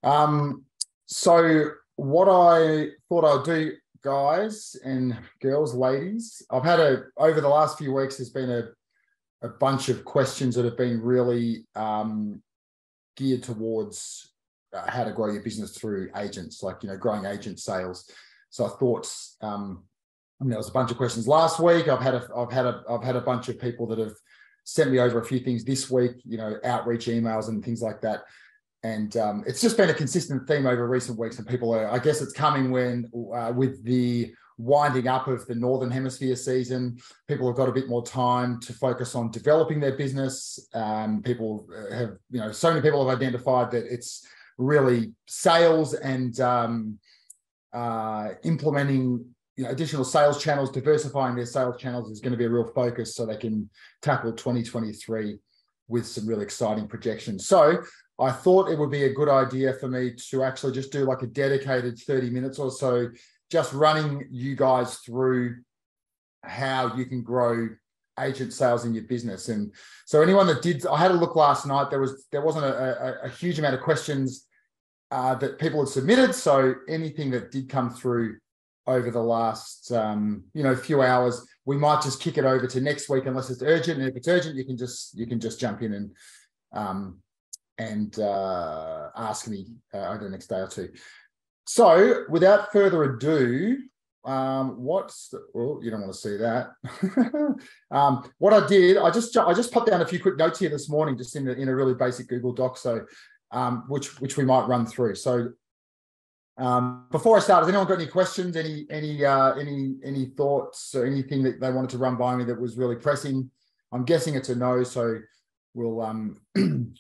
Um, so what I thought I'd do, guys and girls, ladies, over the last few weeks, there's been a bunch of questions that have been really geared towards how to grow your business through agents, like, growing agent sales. So I thought, there was a bunch of questions last week. I've had a bunch of people that have sent me over a few things this week, outreach emails and things like that. And it's just been a consistent theme over recent weeks. And people are, I guess it's coming with the winding up of the Northern Hemisphere season, people have got a bit more time to focus on developing their business. People have, so many people have identified that it's really sales and implementing additional sales channels, diversifying their sales channels is going to be a real focus so they can tackle 2023 with some really exciting projections. So I thought it would be a good idea for me to actually just do like a dedicated 30 minutes or so, just running you guys through how you can grow agent sales in your business. And so anyone that did, I had a look last night, there wasn't a huge amount of questions that people had submitted. So anything that did come through over the last few hours, we might just kick it over to next week unless it's urgent. And if it's urgent, you can just jump in and ask me over the next day or two. So without further ado, you don't want to see that. What I did, I just popped down a few quick notes here this morning, just in a really basic Google Doc. So which we might run through. So before I start, has anyone got any questions, any thoughts or anything that they wanted to run by me that was really pressing? I'm guessing it's a no, so we'll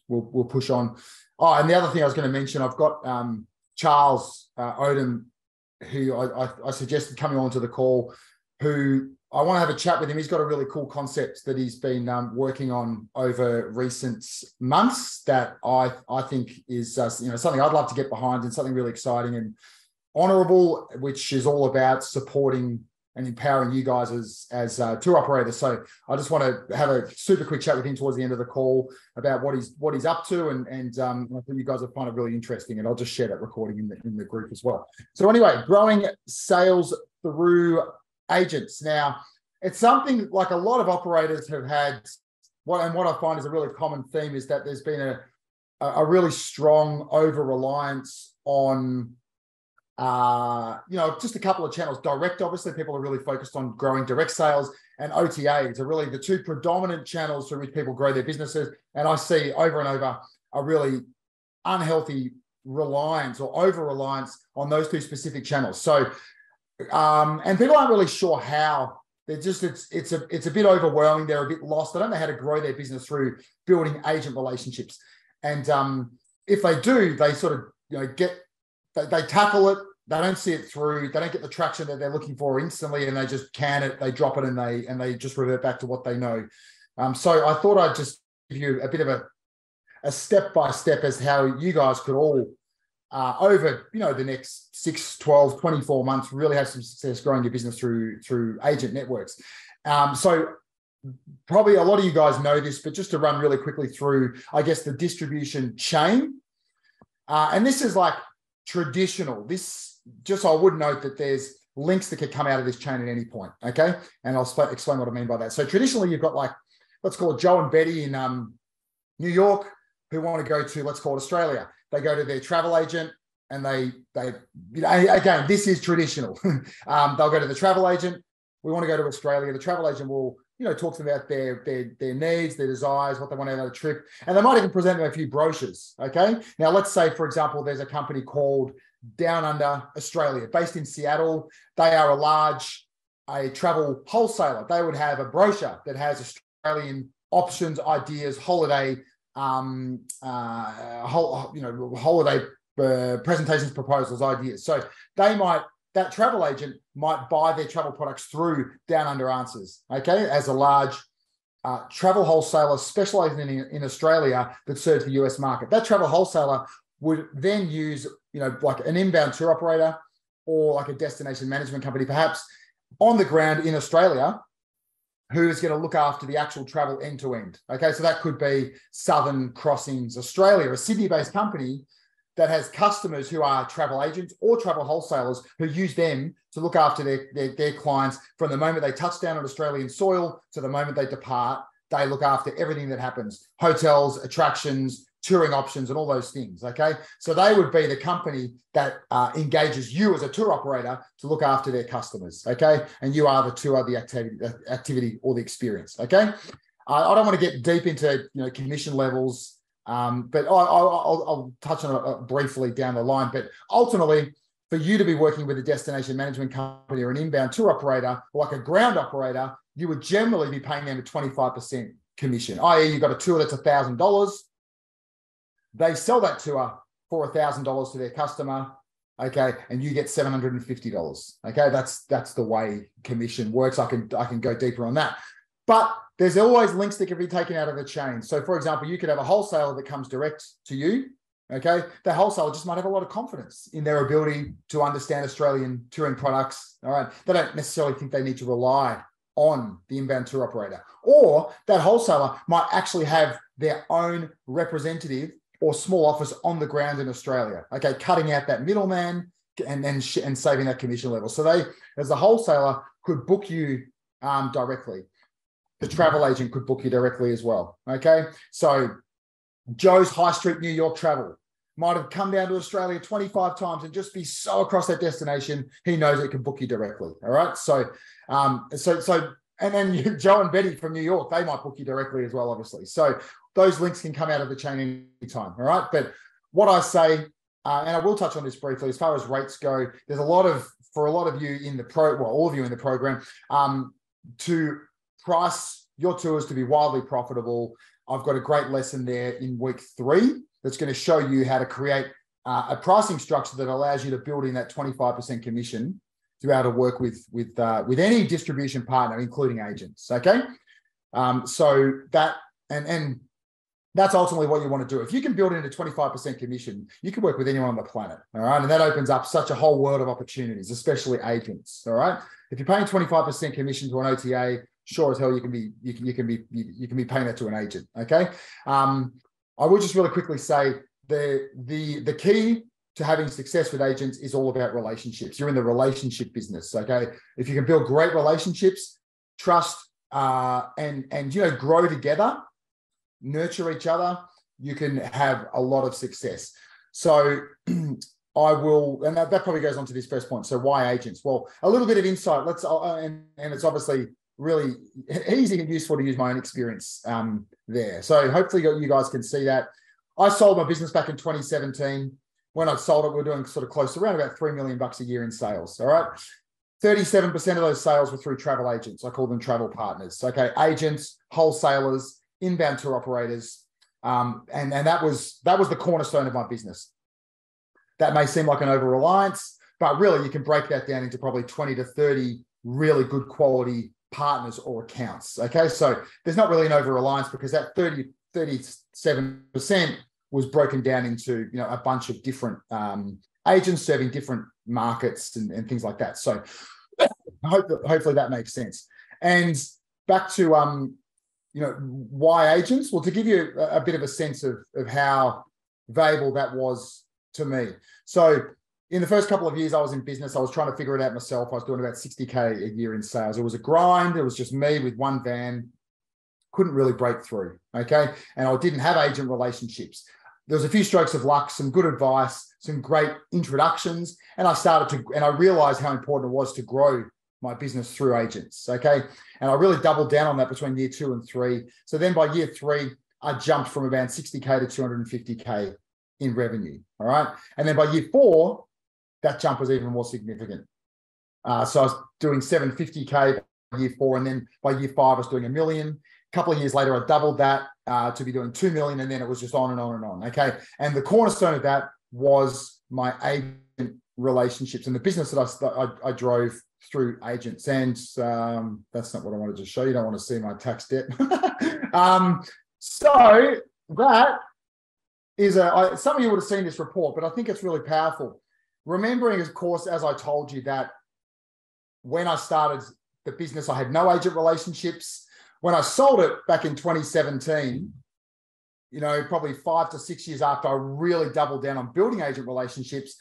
we'll push on. Oh, and the other thing I was going to mention, I've got Charles Odom, who I suggested coming on to the call, who I want to have a chat with him. He's got a really cool concept that he's been working on over recent months that I think is something I'd love to get behind, and something really exciting and honourable, which is all about supporting and empowering you guys as tour operators. So I just want to have a super quick chat with him towards the end of the call about what he's up to, and I think you guys will find it really interesting, and I'll just share that recording in the group as well. So anyway, growing sales through agents. Now, it's something like a lot of operators have had, what I find is a really common theme is that there's been a really strong over-reliance on just a couple of channels. Direct, obviously, people are really focused on growing direct sales, and OTAs are really the two predominant channels through which people grow their businesses. And I see over and over a really unhealthy reliance or over-reliance on those two specific channels. So, and people aren't really sure how. They're just, it's a bit overwhelming. They're a bit lost. They don't know how to grow their business through building agent relationships. And if they do, they sort of, they tackle it. They don't see it through. They don't get the traction that they're looking for instantly, and they just can it. They drop it, and they just revert back to what they know. So I thought I'd just give you a bit of a step-by-step as how you guys could all, over the next 6, 12, 24 months, really have some success growing your business through agent networks. So probably a lot of you guys know this, but just to run really quickly through, I guess, the distribution chain. And this is like traditional. I would note that there's links that could come out of this chain at any point, okay? And I'll explain what I mean by that. So traditionally, you've got, like, let's call it Joe and Betty in New York, who want to go to, let's call it Australia. They go to their travel agent, and they again, this is traditional. They'll go to the travel agent. We want to go to Australia. The travel agent will, talk to them about their needs, their desires, what they want out of the trip. And they might even present them a few brochures, okay? Now, let's say, for example, there's a company called Down Under Australia, based in Seattle. They are a travel wholesaler. They would have a brochure that has Australian options, ideas, holiday, holiday presentations, proposals, ideas. So that travel agent might buy their travel products through Down Under Answers, okay, as a large travel wholesaler specializing in Australia that serves the US market. That travel wholesaler would then use, like an inbound tour operator or like a destination management company, perhaps on the ground in Australia, who is going to look after the actual travel end to end. Okay, so that could be Southern Crossings Australia, a Sydney-based company that has customers who are travel agents or travel wholesalers who use them to look after their clients from the moment they touch down on Australian soil to the moment they depart. They look after everything that happens, hotels, attractions, touring options, and all those things, okay? So they would be the company that engages you as a tour operator to look after their customers, okay? And you are the tour, the activity or the experience, okay? I don't want to get deep into commission levels, but I'll touch on it briefly down the line. But ultimately, for you to be working with a destination management company or an inbound tour operator, or like a ground operator, you would generally be paying them a 25% commission, i.e. you've got a tour that's $1,000. They sell that tour for $1,000 to their customer, okay, and you get $750, okay? That's the way commission works. I can go deeper on that. But there's always links that can be taken out of the chain. So, for example, you could have a wholesaler that comes direct to you, okay? The wholesaler just might have a lot of confidence in their ability to understand Australian touring products, all right? They don't necessarily think they need to rely on the inbound tour operator. Or that wholesaler might actually have their own representative or small office on the ground in Australia, okay, cutting out that middleman and saving that commission level. So they, as a wholesaler, could book you directly. The travel agent could book you directly as well, okay? So Joe's High Street New York Travel might have come down to Australia 25 times and just be so across that destination, he knows it can book you directly, all right? So, and then Joe and Betty from New York, they might book you directly as well, obviously. So those links can come out of the chain anytime, all right? But what I say, and I will touch on this briefly, as far as rates go, there's for a lot of you in the all of you in the program, to price your tours to be wildly profitable. I've got a great lesson there in week 3 that's going to show you how to create a pricing structure that allows you to build in that 25% commission to be able to work with any distribution partner, including agents, okay? So that, and that's ultimately what you want to do. If you can build in a 25% commission, you can work with anyone on the planet, all right? And that opens up such a whole world of opportunities, especially agents, all right? If you're paying 25% commission to an OTA, sure as hell you can be paying that to an agent, okay? I will just really quickly say the key to having success with agents is all about relationships. You're in the relationship business, okay? If you can build great relationships, trust, and grow together, nurture each other, you can have a lot of success. So I will, and that probably goes on to this first point. So why agents? Well, a little bit of insight. And it's obviously really easy and useful to use my own experience there. So hopefully you guys can see that. I sold my business back in 2017. When I sold it, we were doing sort of close to around about $3 million a year in sales. All right. 37% of those sales were through travel agents. I call them travel partners. Okay. Agents, wholesalers, inbound tour operators. And that was the cornerstone of my business. That may seem like an over-reliance, but really you can break that down into probably 20 to 30 really good quality partners or accounts. Okay. So there's not really an over-reliance because that 37% was broken down into, a bunch of different agents serving different markets and things like that. So hopefully that makes sense. And back to, why agents? Well, to give you a bit of a sense of how valuable that was to me. So in the first couple of years I was in business, I was trying to figure it out myself. I was doing about 60K a year in sales. It was a grind. It was just me with one van. Couldn't really break through, okay? And I didn't have agent relationships. There was a few strokes of luck, some good advice, some great introductions, and I realized how important it was to grow my business through agents, okay? And I really doubled down on that between year 2 and 3. So then by year 3, I jumped from about 60K to 250K in revenue, all right? And then by year 4, that jump was even more significant. So I was doing 750K by year 4, and then by year 5, I was doing $1 million. A couple of years later, I doubled that to be doing 2 million, and then it was just on and on and on, okay? And the cornerstone of that was my agent relationships and the business that I drove through agents. And that's not what I wanted to show you. You don't want to see my tax debt. So that is some of you would have seen this report, but I think it's really powerful. Remembering, of course, as I told you, that when I started the business, I had no agent relationships. When I sold it back in 2017, probably 5 to 6 years after I really doubled down on building agent relationships,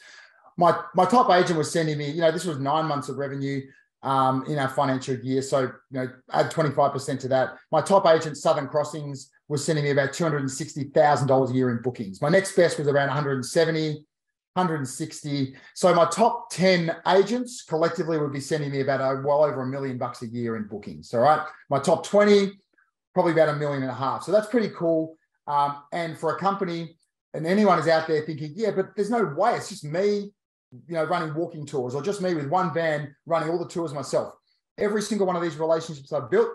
my top agent was sending me, this was 9 months of revenue in our financial year. So, add 25% to that. My top agent, Southern Crossings, was sending me about $260,000 a year in bookings. My next best was around 170, 160. So my top 10 agents collectively would be sending me about well over $1 million a year in bookings. All right. My top 20, probably about $1.5 million. So that's pretty cool. And for a company, and anyone is out there thinking, yeah, but there's no way, it's just me, running walking tours, or just me with one van running all the tours myself. Every single one of these relationships I've built,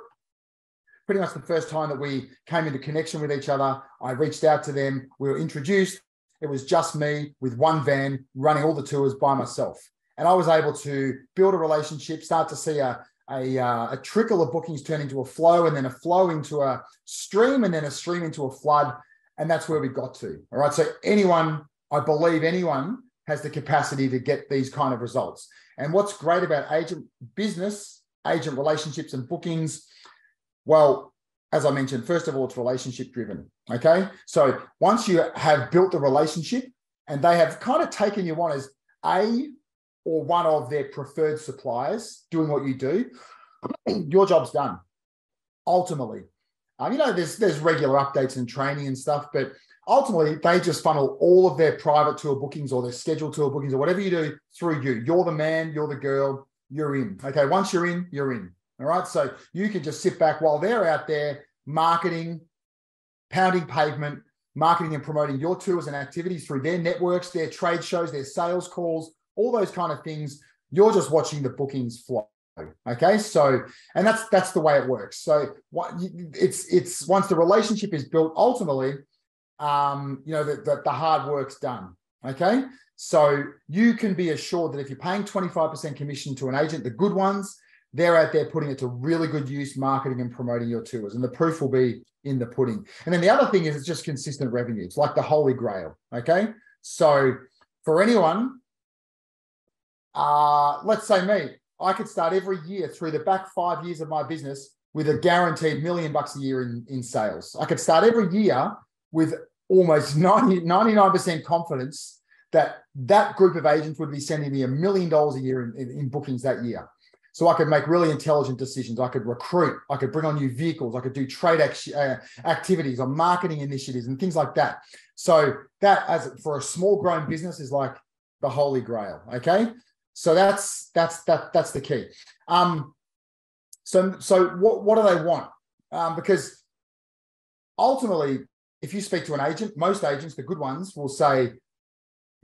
pretty much the first time that we came into connection with each other, I reached out to them, we were introduced. It was just me with one van running all the tours by myself. And I was able to build a relationship, start to see a trickle of bookings turn into a flow, and then a flow into a stream, and then a stream into a flood. And that's where we got to. All right. So I believe anyone has the capacity to get these kind of results. And what's great about agent business, agent relationships and bookings, well, as I mentioned, first of all, it's relationship driven. Okay. So once you have built the relationship and they have kind of taken you on as or one of their preferred suppliers doing what you do, your job's done. Ultimately, there's regular updates and training and stuff, but ultimately they just funnel all of their private tour bookings or their scheduled tour bookings or whatever you do through you. You're the man, you're the girl, you're in. Okay. Once you're in, you're in. All right. So you can just sit back while they're out there marketing, pounding pavement, marketing and promoting your tours and activities through their networks, their trade shows, their sales calls, all those kind of things. You're just watching the bookings flow. Okay. So, and that's the way it works. So it's once the relationship is built, ultimately, the hard work's done. Okay. So you can be assured that if you're paying 25% commission to an agent, the good ones, they're out there putting it to really good use, marketing and promoting your tours. And the proof will be in the pudding. And then the other thing is it's just consistent revenue. It's like the holy grail. Okay. So for anyone, let's say me, I could start every year through the back 5 years of my business with a guaranteed $1 million a year in sales. I could start every year with almost 99% confidence that group of agents would be sending me $1 million a year in bookings that year. So I could make really intelligent decisions. I could recruit. I could bring on new vehicles. I could do trade activities or marketing initiatives and things like that. So that, as for a small growing business, is like the holy grail. Okay, so that's the key. So what do they want? Because ultimately, if you speak to an agent, most agents, the good ones, will say,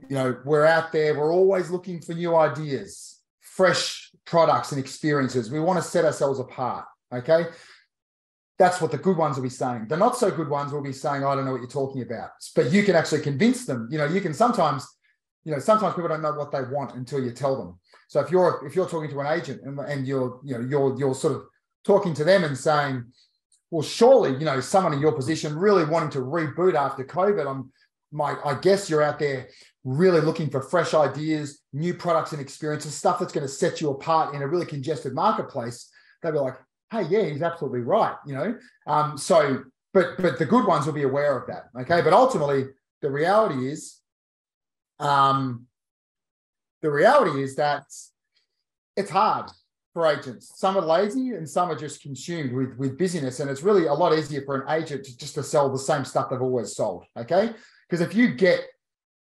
we're out there. We're always looking for new ideas, fresh products and experiences. We want to set ourselves apart. Okay. That's what the good ones will be saying. The not so good ones will be saying, I don't know what you're talking about, but you can actually convince them. You can sometimes people don't know what they want until you tell them. So if you're talking to an agent and you're sort of talking to them and saying, well, surely, someone in your position really wanting to reboot after COVID, I guess you're out there really looking for fresh ideas, new products and experiences, stuff that's going to set you apart in a really congested marketplace. They'll be like, hey, yeah, he's absolutely right. But the good ones will be aware of that. Okay. But ultimately the reality is that it's hard for agents. Some are lazy and some are just consumed with busyness. And it's really a lot easier for an agent to sell the same stuff they've always sold. Okay. Because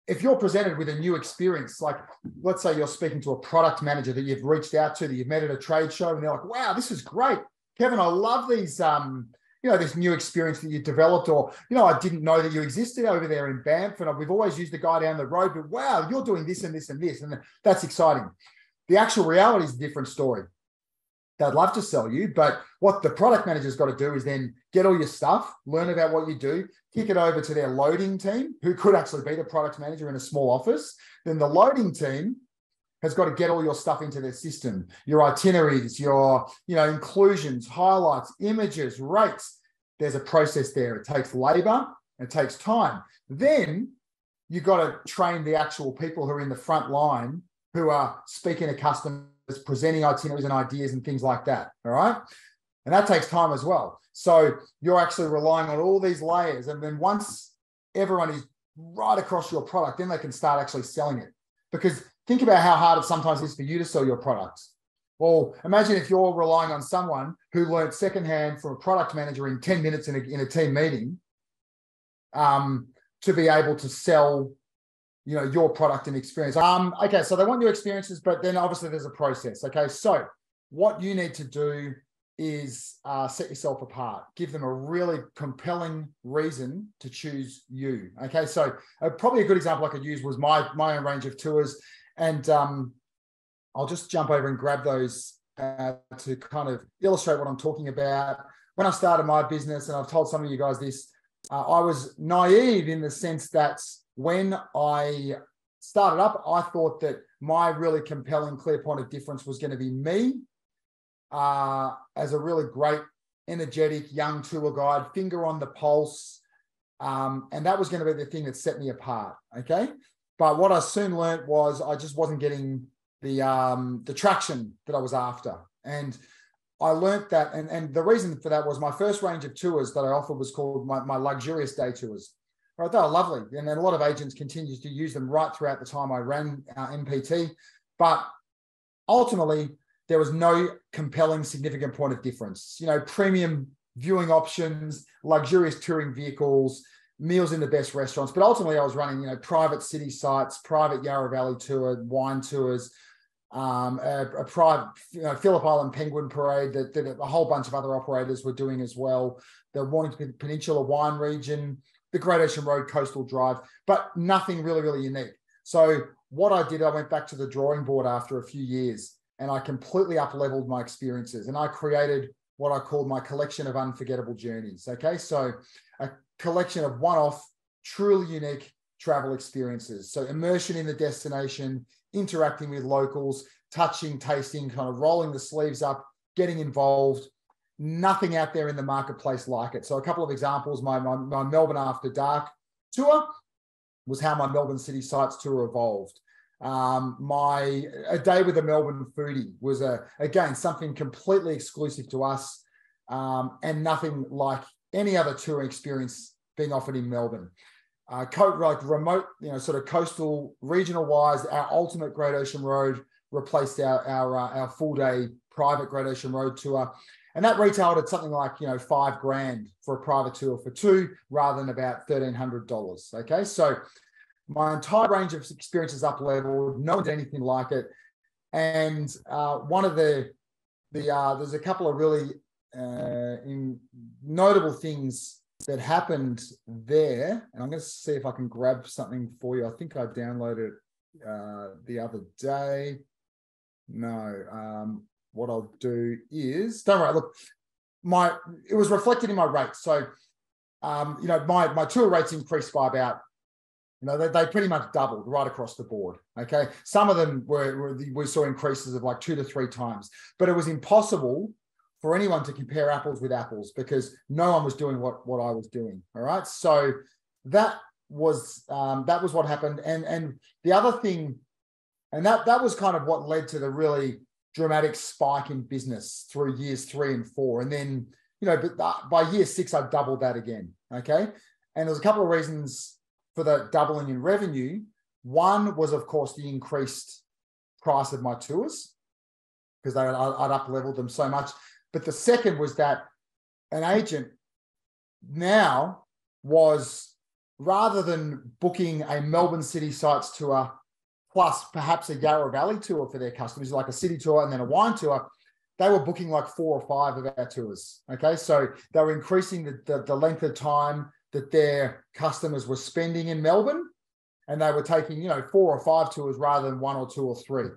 if you're presented with a new experience, like let's say you're speaking to a product manager that you've reached out to, that you've met at a trade show, and they're like, wow, this is great. Kevin, I love these, this new experience that you developed, or, I didn't know that you existed over there in Banff, and we've always used the guy down the road, but wow, you're doing this and this and this. And that's exciting. The actual reality is a different story. They'd love to sell you, but what the product manager's got to do is then get all your stuff, learn about what you do, kick it over to their loading team, who could actually be the product manager in a small office. Then the loading team has got to get all your stuff into their system, your itineraries, your inclusions, highlights, images, rates. There's a process there. It takes labor, it takes time. Then you've got to train the actual people who are in the front line, who are speaking to customers, presenting itineraries and ideas and things like that. All right. And that takes time as well. So you're actually relying on all these layers. And then once everyone is right across your product, then they can start actually selling it. Because think about how hard it sometimes is for you to sell your products. Well, imagine if you're relying on someone who learned secondhand from a product manager in 10 minutes in a team meeting to be able to sell, you know, your product and experience. Okay, so they want your experiences, but then obviously there's a process. Okay, so what you need to do is set yourself apart. Give them a really compelling reason to choose you. Okay, so probably a good example I could use was my own range of tours. And I'll just jump over and grab those to kind of illustrate what I'm talking about. When I started my business, and I've told some of you guys this, I was naive in the sense that when I started up, I thought that my really compelling, clear point of difference was going to be me as a really great, energetic, young tour guide, finger on the pulse. And that was going to be the thing that set me apart. Okay. But what I soon learned was I just wasn't getting the traction that I was after. And I learned that, and the reason for that was my first range of tours that I offered was called my luxurious day tours. Right, they were lovely, and then a lot of agents continued to use them right throughout the time I ran MPT. But ultimately, there was no compelling, significant point of difference. You know, premium viewing options, luxurious touring vehicles, meals in the best restaurants. But ultimately, I was running, you know, private city sites, private Yarra Valley tour, wine tours, a private, you know, Phillip Island Penguin Parade that a whole bunch of other operators were doing as well. The Mornington Peninsula wine region, the Great Ocean Road Coastal Drive, but nothing really, really unique. So what I did, I went back to the drawing board after a few years and I completely up-leveled my experiences and I created what I called my collection of unforgettable journeys. Okay, so a collection of one-off, truly unique travel experiences. So immersion in the destination, interacting with locals, touching, tasting, kind of rolling the sleeves up, getting involved. Nothing out there in the marketplace like it. So a couple of examples, my Melbourne After Dark tour was how my Melbourne City Sights tour evolved. A day with a Melbourne foodie was, again, something completely exclusive to us and nothing like any other touring experience being offered in Melbourne. Like remote, you know, sort of coastal, regional wise, our ultimate Great Ocean Road replaced our full day private Great Ocean Road tour. And that retailed at something like, you know, $5,000 for a private tour for two rather than about $1,300. Okay. So my entire range of experiences up leveled, no one did anything like it. And one of there's a couple of really notable things that happened there. And I'm going to see if I can grab something for you. I think I downloaded it the other day. No. What I'll do is, don't worry, look, it was reflected in my rates. So, you know, my tour rates increased by about, you know, they pretty much doubled right across the board. Okay. Some of them we saw increases of like 2 to 3 times, but it was impossible for anyone to compare apples with apples because no one was doing what I was doing. All right. So that was what happened. And the other thing, and that was kind of what led to the really dramatic spike in business through years 3 and 4. And then, you know, but by year 6, I doubled that again. Okay. And there's a couple of reasons for the doubling in revenue. One was, of course, the increased price of my tours because I'd up-leveled them so much. But the second was that an agent now was, rather than booking a Melbourne City Sights tour plus perhaps a Yarra Valley tour for their customers, like a city tour and then a wine tour, they were booking like 4 or 5 of our tours. Okay. So they were increasing the length of time that their customers were spending in Melbourne. And they were taking, you know, 4 or 5 tours rather than 1 or 2 or 3.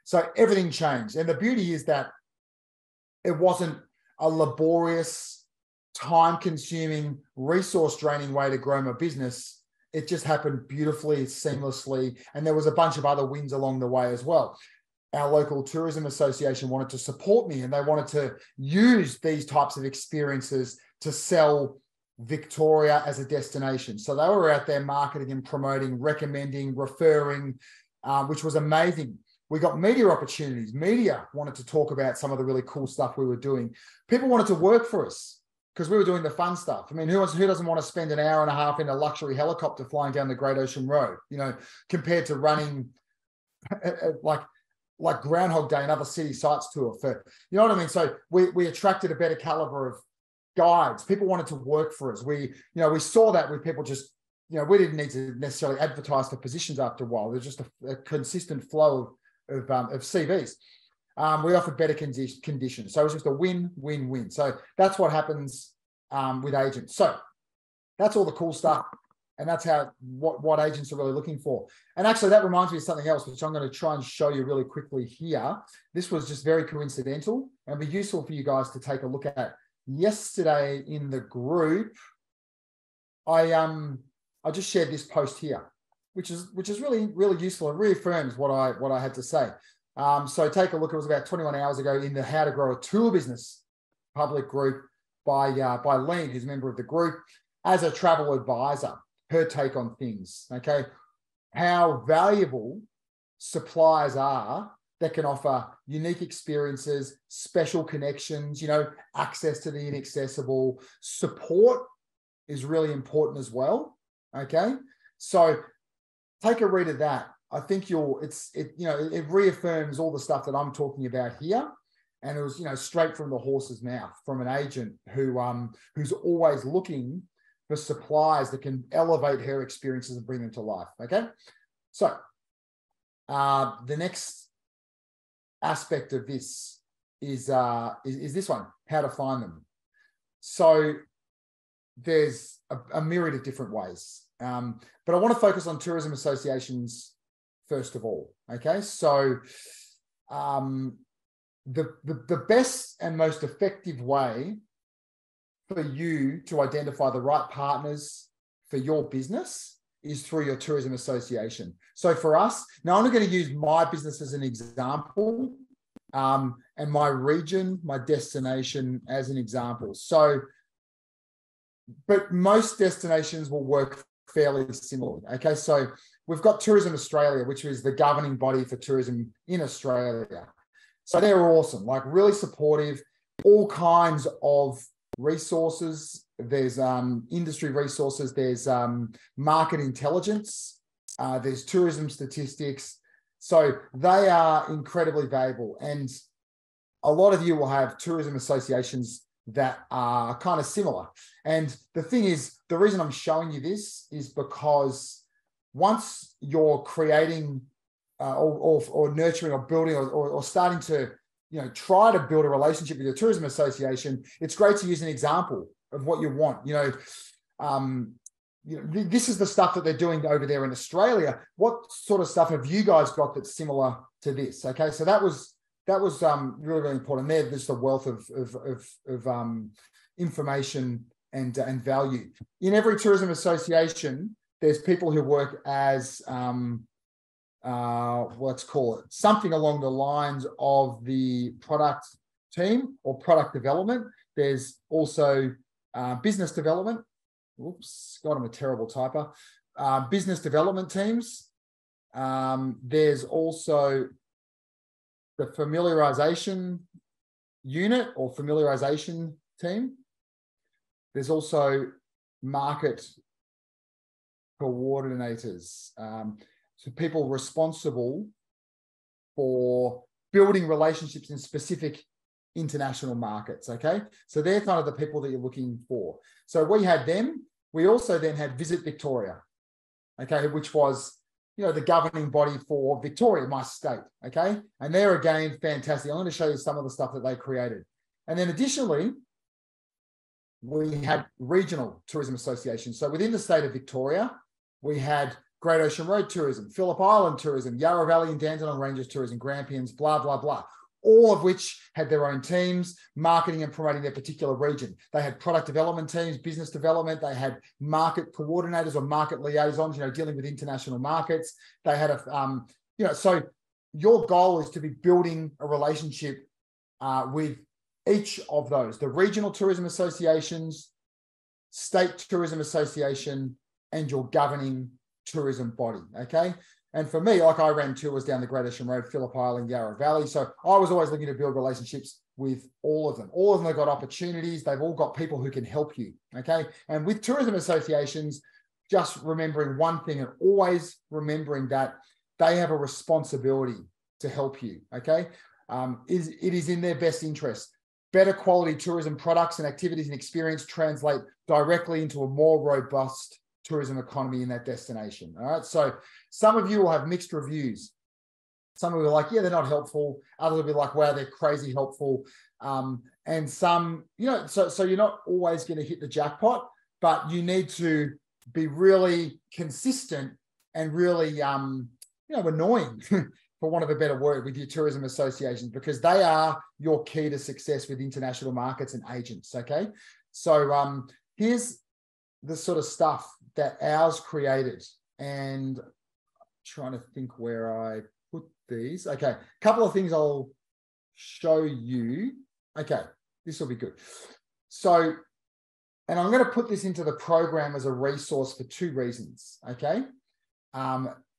So everything changed. And the beauty is that it wasn't a laborious, time-consuming, resource-draining way to grow my business. It just happened beautifully, seamlessly. And there was a bunch of other wins along the way as well. Our local tourism association wanted to support me and they wanted to use these types of experiences to sell Victoria as a destination. So they were out there marketing and promoting, recommending, referring, which was amazing. We got media opportunities. Media wanted to talk about some of the really cool stuff we were doing. People wanted to work for us because we were doing the fun stuff. I mean, who doesn't want to spend an hour and a half in a luxury helicopter flying down the Great Ocean Road, you know, compared to running like Groundhog Day and other city sites tour for, you know what I mean? So we attracted a better caliber of guides. People wanted to work for us. We saw that with people just, you know, we didn't need to necessarily advertise for positions after a while. There's just a consistent flow of CVs. We offered better conditions. So it was just a win-win-win. So that's what happens with agents. So that's all the cool stuff. And that's what agents are really looking for. And actually, that reminds me of something else, which I'm going to try and show you really quickly here. This was just very coincidental and be useful for you guys to take a look at. Yesterday in the group, I just shared this post here, which is really, really useful and reaffirms what I had to say. So take a look. It was about 21 hours ago in the How to Grow a Tour Business public group by Lean, who's a member of the group, as a travel advisor. Her take on things, okay? How valuable suppliers are that can offer unique experiences, special connections, you know, access to the inaccessible. Support is really important as well, okay? So take a read of that. I think it reaffirms all the stuff that I'm talking about here. And it was, you know, straight from the horse's mouth from an agent who's always looking for suppliers that can elevate her experiences and bring them to life. Okay. So the next aspect of this is this one, how to find them. So there's a myriad of different ways. But I want to focus on tourism associations first of all. Okay. So the best and most effective way for you to identify the right partners for your business is through your tourism association. So for us, now I'm going to use my business as an example, and my region, my destination as an example. So, but most destinations will work fairly similarly. Okay, so we've got Tourism Australia, which is the governing body for tourism in Australia. So they're awesome, like really supportive, all kinds of resources. There's industry resources, there's market intelligence, there's tourism statistics. So they are incredibly valuable. And a lot of you will have tourism associations that are kind of similar. And the thing is, the reason I'm showing you this is because once you're creating or nurturing or building or starting to, you know, try to build a relationship with your tourism association, it's great to use an example of what you want. You know, this is the stuff that they're doing over there in Australia. What sort of stuff have you guys got that's similar to this? Okay, so that was really, really important. There's just a wealth of information and value. In every tourism association, there's people who work as let's call it something along the lines of the product team or product development. There's also business development. Oops, God, I'm a terrible typer. Business development teams. There's also the familiarization unit or familiarization team. There's also market coordinators. So people responsible for building relationships in specific international markets, okay? So they're kind of the people that you're looking for. So we had them. We also then had Visit Victoria, okay, which was, you know, the governing body for Victoria, my state, okay? And they're, again, fantastic. I'm going to show you some of the stuff that they created. And then additionally, we had regional tourism associations. So within the state of Victoria, we had Great Ocean Road Tourism, Phillip Island Tourism, Yarra Valley and Dandenong Ranges Tourism, Grampians, blah, blah, blah, all of which had their own teams, marketing and promoting their particular region. They had product development teams, business development. They had market coordinators or market liaisons, you know, dealing with international markets. They had you know, so your goal is to be building a relationship with each of those, the regional tourism associations, state tourism association, and your governing tourism body, okay? And for me, like I ran tours down the Great Ocean Road, Phillip Island, Yarra Valley. So I was always looking to build relationships with all of them. All of them have got opportunities. They've all got people who can help you. Okay. And with tourism associations, just remembering one thing and always remembering that they have a responsibility to help you. Okay. It is in their best interest. Better quality tourism products and activities and experience translate directly into a more robust tourism economy in that destination. All right. So some of you will have mixed reviews. Some of you are like, yeah, they're not helpful. Others will be like, wow, they're crazy helpful. And some, so you're not always going to hit the jackpot, but you need to be really consistent and really, annoying, for want of a better word, with your tourism associations, because they are your key to success with international markets and agents. Okay. So here's the sort of stuff that ours created, and I'm trying to think where I put these. Okay, a couple of things I'll show you. Okay, this will be good. So, and I'm going to put this into the program as a resource for two reasons. Okay,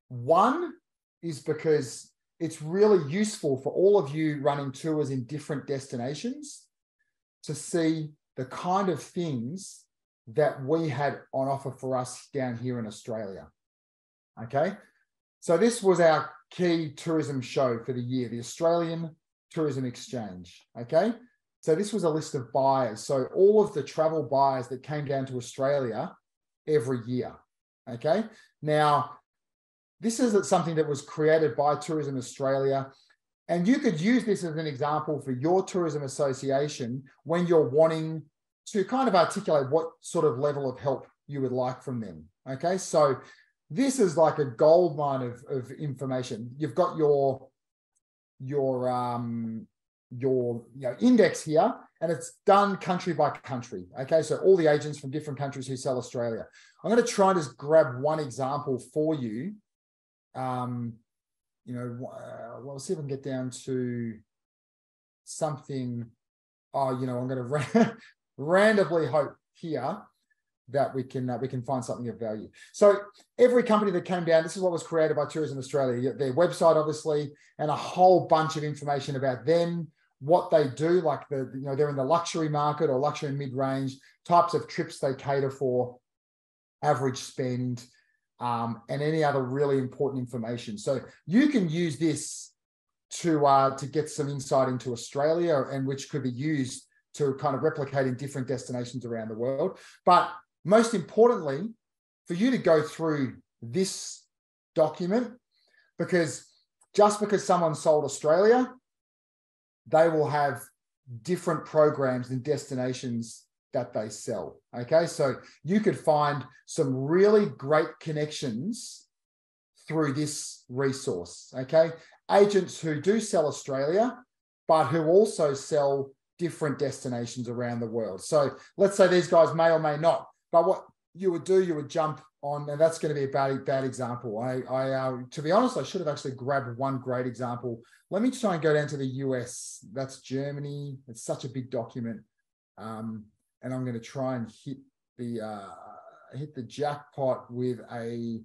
one is because it's really useful for all of you running tours in different destinations to see the kind of things that we had on offer for us down here in Australia. Okay, so this was our key tourism show for the year, the Australian Tourism Exchange. Okay, so this was a list of buyers. So all of the travel buyers that came down to Australia every year. Okay, now this is something that was created by Tourism Australia, and you could use this as an example for your tourism association when you're wanting to kind of articulate what sort of level of help you would like from them. Okay, so this is like a gold mine of information. You've got your index here, and it's done country by country. Okay, so all the agents from different countries who sell Australia. I'm going to try and just grab one example for you. We'll see if I can get down to something. I'm going to randomly hope here that we can find something of value. So every company that came down, this is what was created by Tourism Australia, their website, obviously, and a whole bunch of information about them, what they do, like they're in the luxury market or luxury mid-range, types of trips they cater for, average spend, and any other really important information. So you can use this to get some insight into Australia, and which could be used to kind of replicate in different destinations around the world. But most importantly, for you to go through this document, because just because someone sold Australia, they will have different programs and destinations that they sell. Okay, so you could find some really great connections through this resource. Okay, agents who do sell Australia, but who also sell different destinations around the world. So let's say these guys may or may not, but what you would do, you would jump on, and that's going to be a bad example. To be honest, I should have actually grabbed one great example. Let me try and go down to the US. That's Germany. It's such a big document. And I'm going to try and hit the jackpot with an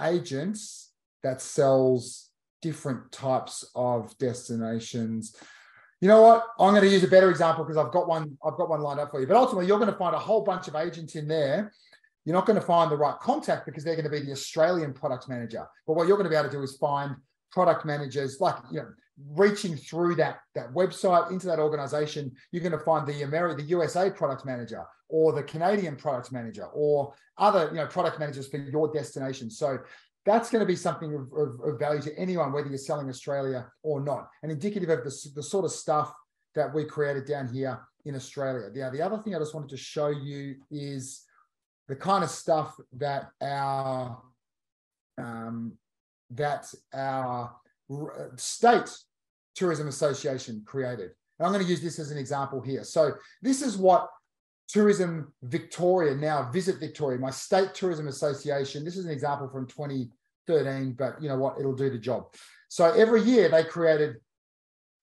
agent that sells different types of destinations. You know what? I'm going to use a better example because I've got one lined up for you. But ultimately, you're going to find a whole bunch of agents in there. You're not going to find the right contact because they're going to be the Australian product manager. But what you're going to be able to do is find product managers, reaching through that website into that organization. You're going to find the USA product manager, or the Canadian product manager, or other product managers for your destination. So that's going to be something of value to anyone, whether you're selling Australia or not, and indicative of the sort of stuff that we created down here in Australia. The other thing I just wanted to show you is the kind of stuff that our state tourism association created. And I'm going to use this as an example here. So this is what Tourism Victoria, now Visit Victoria, my state tourism association. This is an example from 2013, but you know what? It'll do the job. So every year they created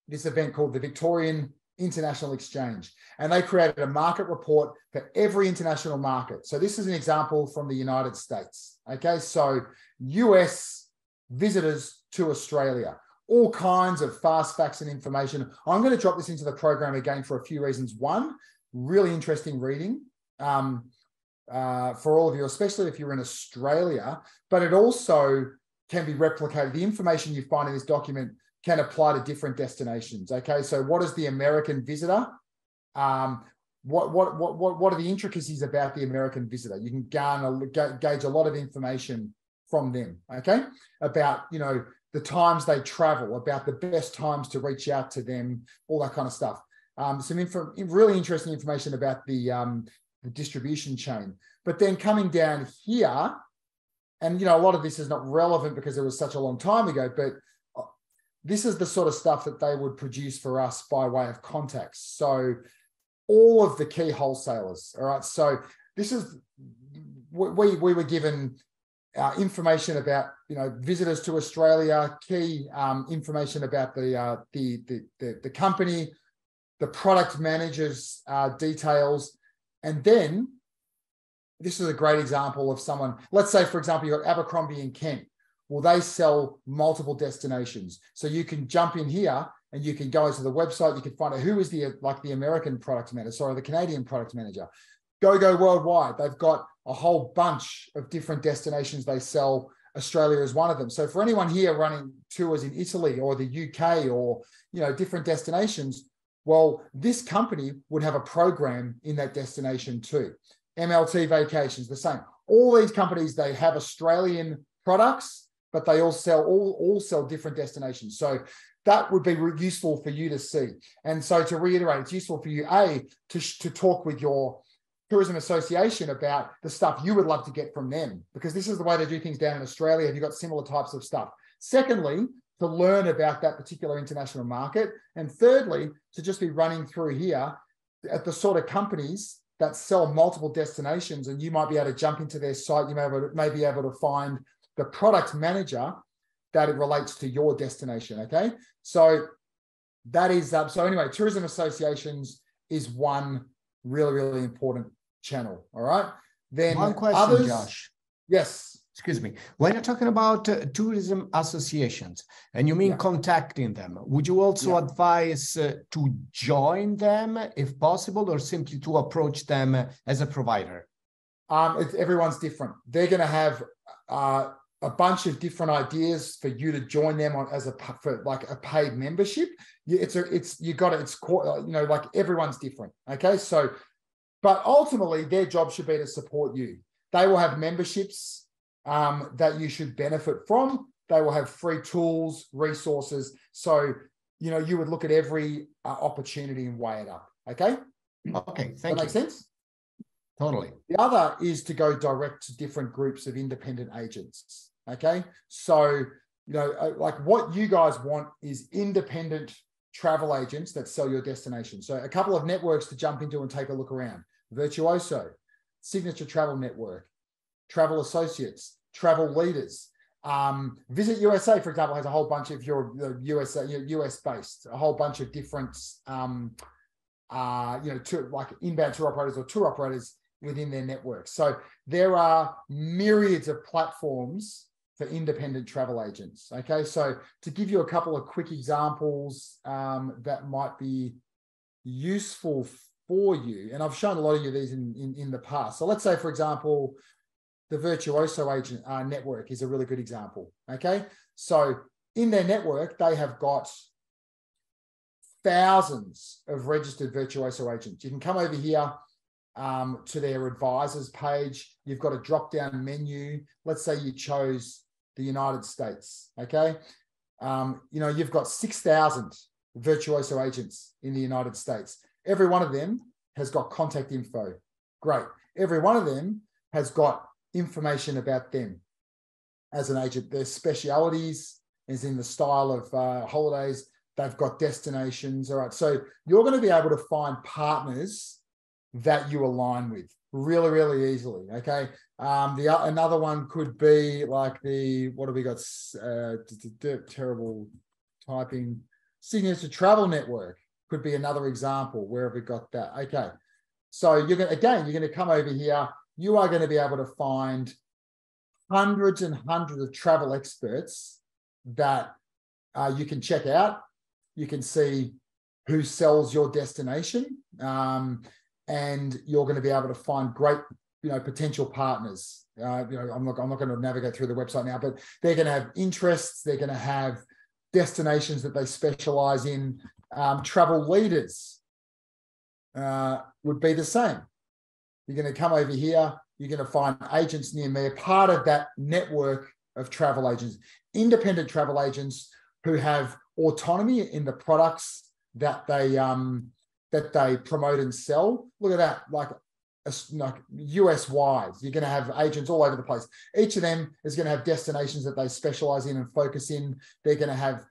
this event called the Victorian International Exchange, and they created a market report for every international market. So this is an example from the United States. Okay, so US visitors to Australia. All kinds of fast facts and information. I'm going to drop this into the program again for a few reasons. One, really interesting reading for all of you, especially if you're in Australia, but it also can be replicated. The information you find in this document can apply to different destinations. Okay, so what is the American visitor? What are the intricacies about the American visitor? You can gauge a lot of information from them. Okay, about the times they travel, about the best times to reach out to them, all that kind of stuff. Some really interesting information about the distribution chain. But then coming down here, and a lot of this is not relevant because it was such a long time ago, but this is the sort of stuff that they would produce for us by way of contacts. So all of the key wholesalers, all right? So this is, we were given information about, visitors to Australia, key information about the company, the product managers' details. And then this is a great example of someone, let's say, for example, you've got Abercrombie and Kent. Well, they sell multiple destinations. So you can jump in here and you can go into the website. You can find out who is the American product manager, sorry, the Canadian product manager. Go Worldwide. They've got a whole bunch of different destinations they sell. Australia is one of them. So for anyone here running tours in Italy or the UK or, different destinations, well, this company would have a program in that destination too. MLT Vacations, the same. All these companies, they have Australian products, but they all sell different destinations. So that would be useful for you to see. And so to reiterate, it's useful for you, to talk with your tourism association about the stuff you would love to get from them, because this is the way they do things down in Australia. Have you got similar types of stuff? Secondly, to learn about that particular international market. And thirdly, to just be running through here at the sort of companies that sell multiple destinations, and you might be able to jump into their site. You may be able to find the product manager that it relates to your destination. Okay, so that is so anyway, tourism associations is one really, really important channel. All right, then one question, Josh. Yes. Excuse me. When you're talking about tourism associations and you mean contacting them, would you also advise to join them if possible, or simply to approach them as a provider? Everyone's different. They're going to have a bunch of different ideas for you to join them on as a paid membership. Everyone's different. Okay, so but ultimately their job should be to support you. They will have memberships that you should benefit from. They will have free tools, resources. So, you would look at every opportunity and weigh it up. Okay. Okay. Thank you. That makes sense? Totally. The other is to go direct to different groups of independent agents. Okay. So, what you guys want is independent travel agents that sell your destination. So a couple of networks to jump into and take a look around: Virtuoso, Signature Travel Network, Travel Associates, Travel Leaders. Visit USA, for example, has a whole bunch, if you're US based, a whole bunch of different, like inbound tour operators or tour operators within their network. So there are myriads of platforms for independent travel agents. Okay, so to give you a couple of quick examples that might be useful for you, and I've shown a lot of you these in the past. So let's say, for example, the Virtuoso agent network is a really good example. Okay, so in their network, they have got thousands of registered Virtuoso agents. You can come over here to their advisors page. You've got a drop-down menu. Let's say you chose the United States. Okay, you've got 6,000 Virtuoso agents in the United States. Every one of them has got contact info. Great. Every one of them has got information about them as an agent. Their specialities is in the style of holidays. They've got destinations. All right. So you're going to be able to find partners that you align with really, really easily. Okay. Another one could be like what have we got? Terrible typing. Signature Travel Network could be another example. Where have we got that? Okay. So you're going to come over here. You are going to be able to find hundreds and hundreds of travel experts that you can check out. You can see who sells your destination, and you're going to be able to find great, potential partners. I'm not going to navigate through the website now, but they're going to have interests. They're going to have destinations that they specialize in. Travel leaders would be the same. You're going to come over here. You're going to find agents near me, a part of that network of travel agents, independent travel agents who have autonomy in the products that they promote and sell. Look at that, like US wide. You're going to have agents all over the place. Each of them is going to have destinations that they specialize in and focus in. They're going to have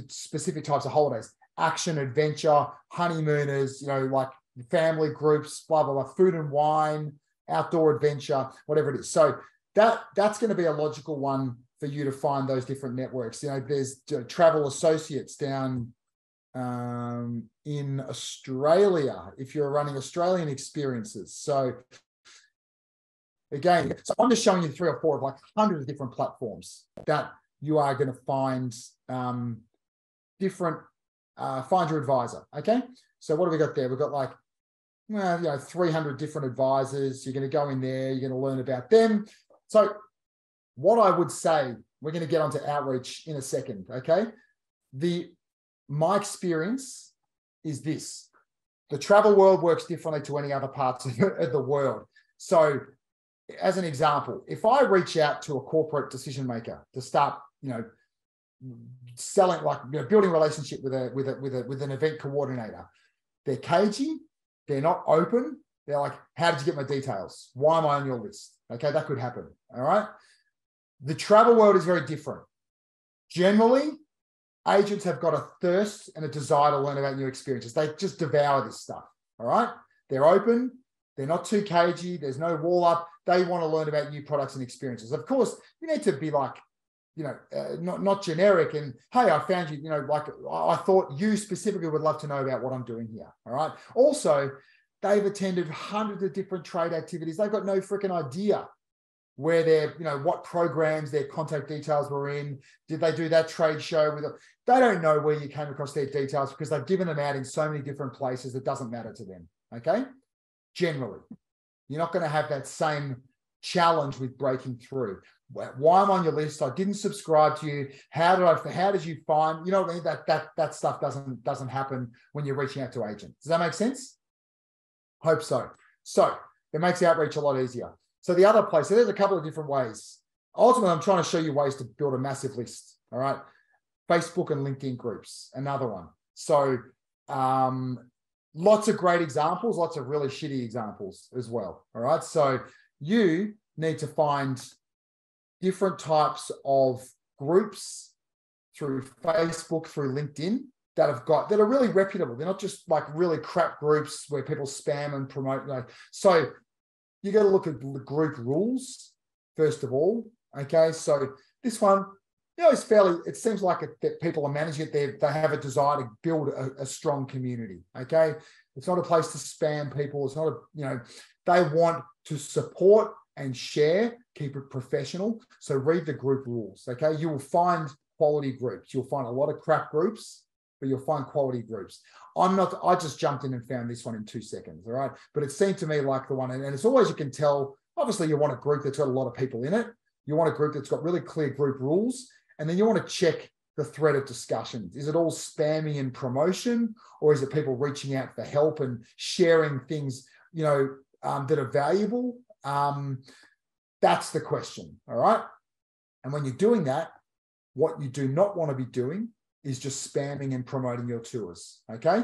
specific types of holidays, action, adventure, honeymooners, like family groups, blah, blah, blah, food and wine, outdoor adventure, whatever it is. So that's going to be a logical one for you to find those different networks. There's travel associates down in Australia, if you're running Australian experiences. So again, I'm just showing you 3 or 4 of like hundreds of different platforms that you are going to find different, find your advisor. Okay. So what have we got there? We've got like, 300 different advisors. You're going to go in there, you're going to learn about them. So what I would say, we're going to get onto outreach in a second. Okay. My experience is this: the travel world works differently to any other parts of the world. So as an example, if I reach out to a corporate decision maker to start, selling, building a relationship with an event coordinator, they're cagey, they're not open. They're like, how did you get my details? Why am I on your list? Okay, that could happen. All right. The travel world is very different. Generally, agents have got a thirst and a desire to learn about new experiences. They just devour this stuff. All right. They're open. They're not too cagey. There's no wall up. They want to learn about new products and experiences. Of course, you need to be like, not generic and, hey, I found you, I thought you specifically would love to know about what I'm doing here. All right. Also, they've attended hundreds of different trade activities. They've got no freaking idea where what programs their contact details were in. Did they do that trade show with them? They don't know where you came across their details because they've given them out in so many different places. It doesn't matter to them. Okay. Generally, you're not going to have that same challenge with breaking through. Why I'm on your list? I didn't subscribe to you. How did you find, what I mean? That stuff doesn't happen when you're reaching out to agents. Does that make sense? Hope so. So it makes outreach a lot easier. So the other place, so there's a couple of different ways. Ultimately, I'm trying to show you ways to build a massive list. All right. Facebook and LinkedIn groups, another one. So lots of great examples, lots of really shitty examples as well. All right. So you need to find different types of groups through Facebook, through LinkedIn that are really reputable. They're not just like really crap groups where people spam and promote. So you got to look at the group rules first of all. Okay. So this one, it seems like that people are managing it. They have a desire to build a strong community. Okay. It's not a place to spam people. It's not they want to support and share, keep it professional. So read the group rules. Okay. You will find quality groups. You'll find a lot of crap groups, but you'll find quality groups. I just jumped in and found this one in 2 seconds. All right. But it seemed to me like the one, and it's always, you can tell, obviously you want a group that's got a lot of people in it. You want a group that's got really clear group rules. And then you want to check the thread of discussions. Is it all spammy and promotion, or is it people reaching out for help and sharing things, that are valuable? That's the question. All right. And when you're doing that, what you do not want to be doing is just spamming and promoting your tours. Okay.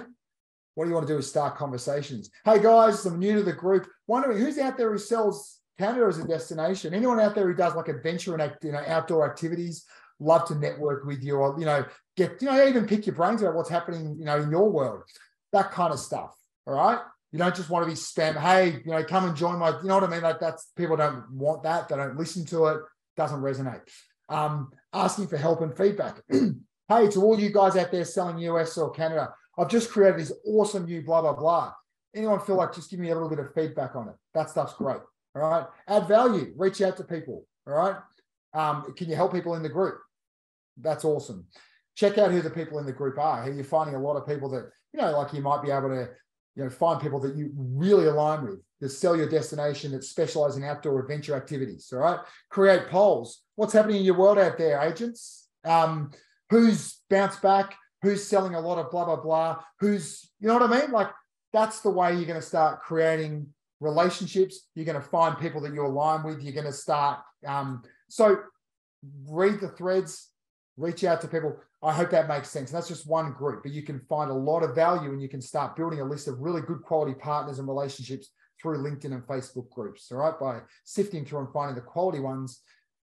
What you want to do is start conversations. Hey guys, I'm new to the group. Wondering who's out there who sells Canada as a destination. Anyone out there who does like adventure and outdoor activities? Love to network with you, or even pick your brains about what's happening, in your world. That kind of stuff. All right. You don't just want to be spam. Hey, come and join my. You know what I mean? Like that's, people don't want that. They don't listen to it. Doesn't resonate. Asking for help and feedback. Hey, to all you guys out there selling US or Canada, I've just created this awesome new blah blah blah. Anyone feel like just give me a little bit of feedback on it? That stuff's great. All right. Add value. Reach out to people. All right. Can you help people in the group? That's awesome. Check out who the people in the group are. You're finding a lot of people that, like you might be able to, find people that you really align with, that sell your destination, that specialize in outdoor adventure activities. All right. Create polls. What's happening in your world out there, agents? Who's bounced back? Who's selling a lot of blah, blah, blah? Who's, you know what I mean? Like, that's the way you're going to start creating relationships. You're going to find people that you align with. You're going to start. So read the threads, reach out to people. I hope that makes sense. And that's just one group, but you can find a lot of value and you can start building a list of really good quality partners and relationships through LinkedIn and Facebook groups, all right? By sifting through and finding the quality ones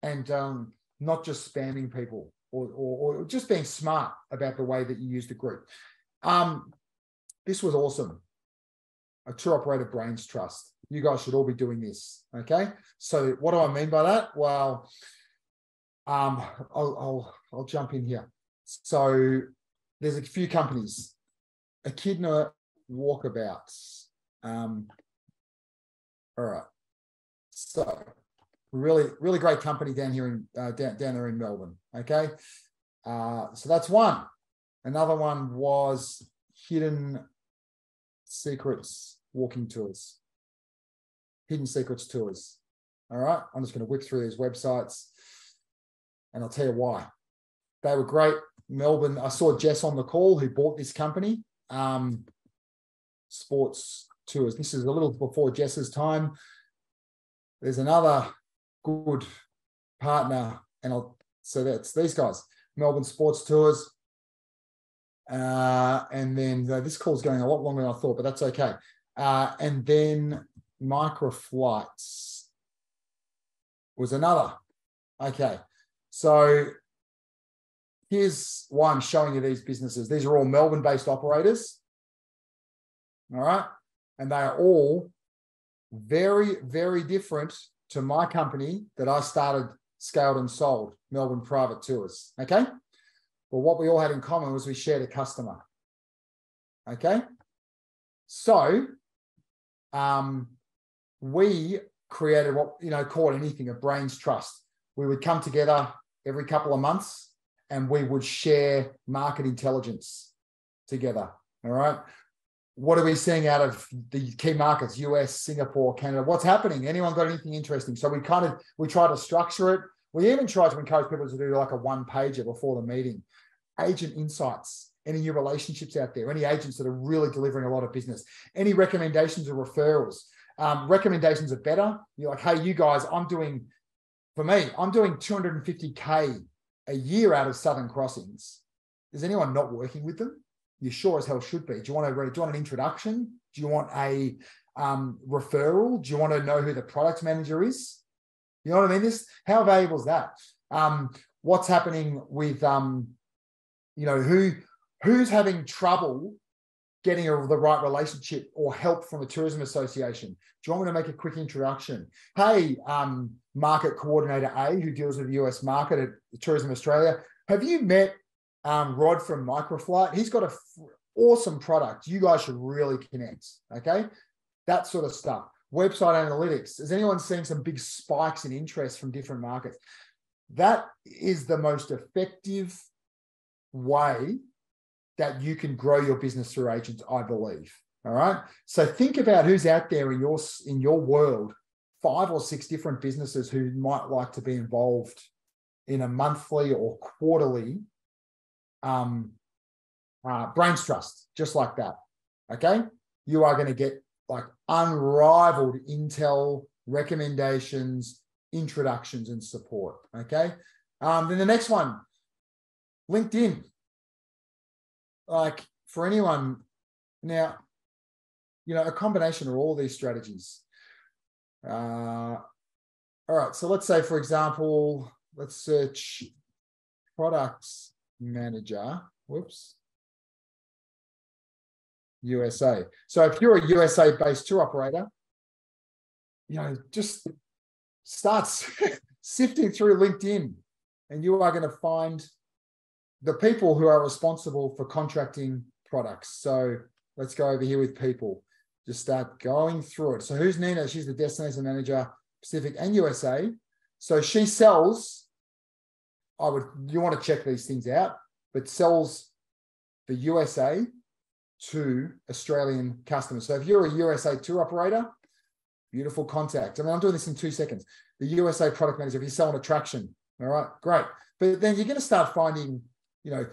and not just spamming people or just being smart about the way that you use the group. This was awesome. A tour operator brains trust. You guys should all be doing this, okay? So what do I mean by that? Well, I'll jump in here. So there's a few companies, Echidna Walkabouts. All right. So really, really great company down here in down there in Melbourne. Okay. So that's one. Another one was Hidden Secrets Walking Tours. Hidden Secrets Tours. All right. I'm just going to whip through these websites and I'll tell you why. They were great. Melbourne, I saw Jess on the call who bought this company, Sports Tours. This is a little before Jess's time. There's another good partner, so that's these guys, Melbourne Sports Tours. And then this call's going a lot longer than I thought, but that's okay. And then Microflights was another. Okay, so here's why I'm showing you these businesses. These are all Melbourne-based operators. All right. And they are all very, very different to my company that I started, scaled and sold, Melbourne Private Tours. Okay. But what we all had in common was we shared a customer. Okay. So we created what, call it anything, a brains trust. We would come together every couple of months and we would share market intelligence together. All right. What are we seeing out of the key markets, US, Singapore, Canada? What's happening? Anyone got anything interesting? So we try to structure it. We even try to encourage people to do like a one-pager before the meeting. Agent insights, any new relationships out there, any agents that are really delivering a lot of business, any recommendations or referrals. Recommendations are better. You're like, hey, you guys, I'm doing 250K a year out of Southern Crossings. Is anyone not working with them? You sure as hell should be. Do you want an introduction? Do you want a referral? Do you want to know who the product manager is? You know what I mean? How valuable is that? What's happening with who's having trouble getting the right relationship or help from a tourism association? Do you want me to make a quick introduction? Hey, market coordinator A, who deals with the US market at Tourism Australia, have you met Rod from Microflight? He's got an awesome product. You guys should really connect, okay? That sort of stuff. Website analytics. Has anyone seen some big spikes in interest from different markets? That is the most effective way that you can grow your business through agents, I believe. All right. So think about who's out there in your world, 5 or 6 different businesses who might like to be involved in a monthly or quarterly brains trust, just like that. Okay. You are going to get like unrivaled intel, recommendations, introductions, and support. Okay. Then the next one, LinkedIn. Like for anyone now, a combination of all these strategies. All right. So let's say, for example, let's search products manager. Whoops. USA. So if you're a USA-based tour operator, just start sifting through LinkedIn and you are going to find the people who are responsible for contracting products. So let's go over here with people. Just start going through it. So who's Nina? She's the destination manager, Pacific and USA. So she sells, you want to check these things out, but sells the USA to Australian customers. So if you're a USA tour operator, beautiful contact. I mean, I'm doing this in 2 seconds. The USA product manager, if you sell an attraction, all right, great. But then you're going to start finding,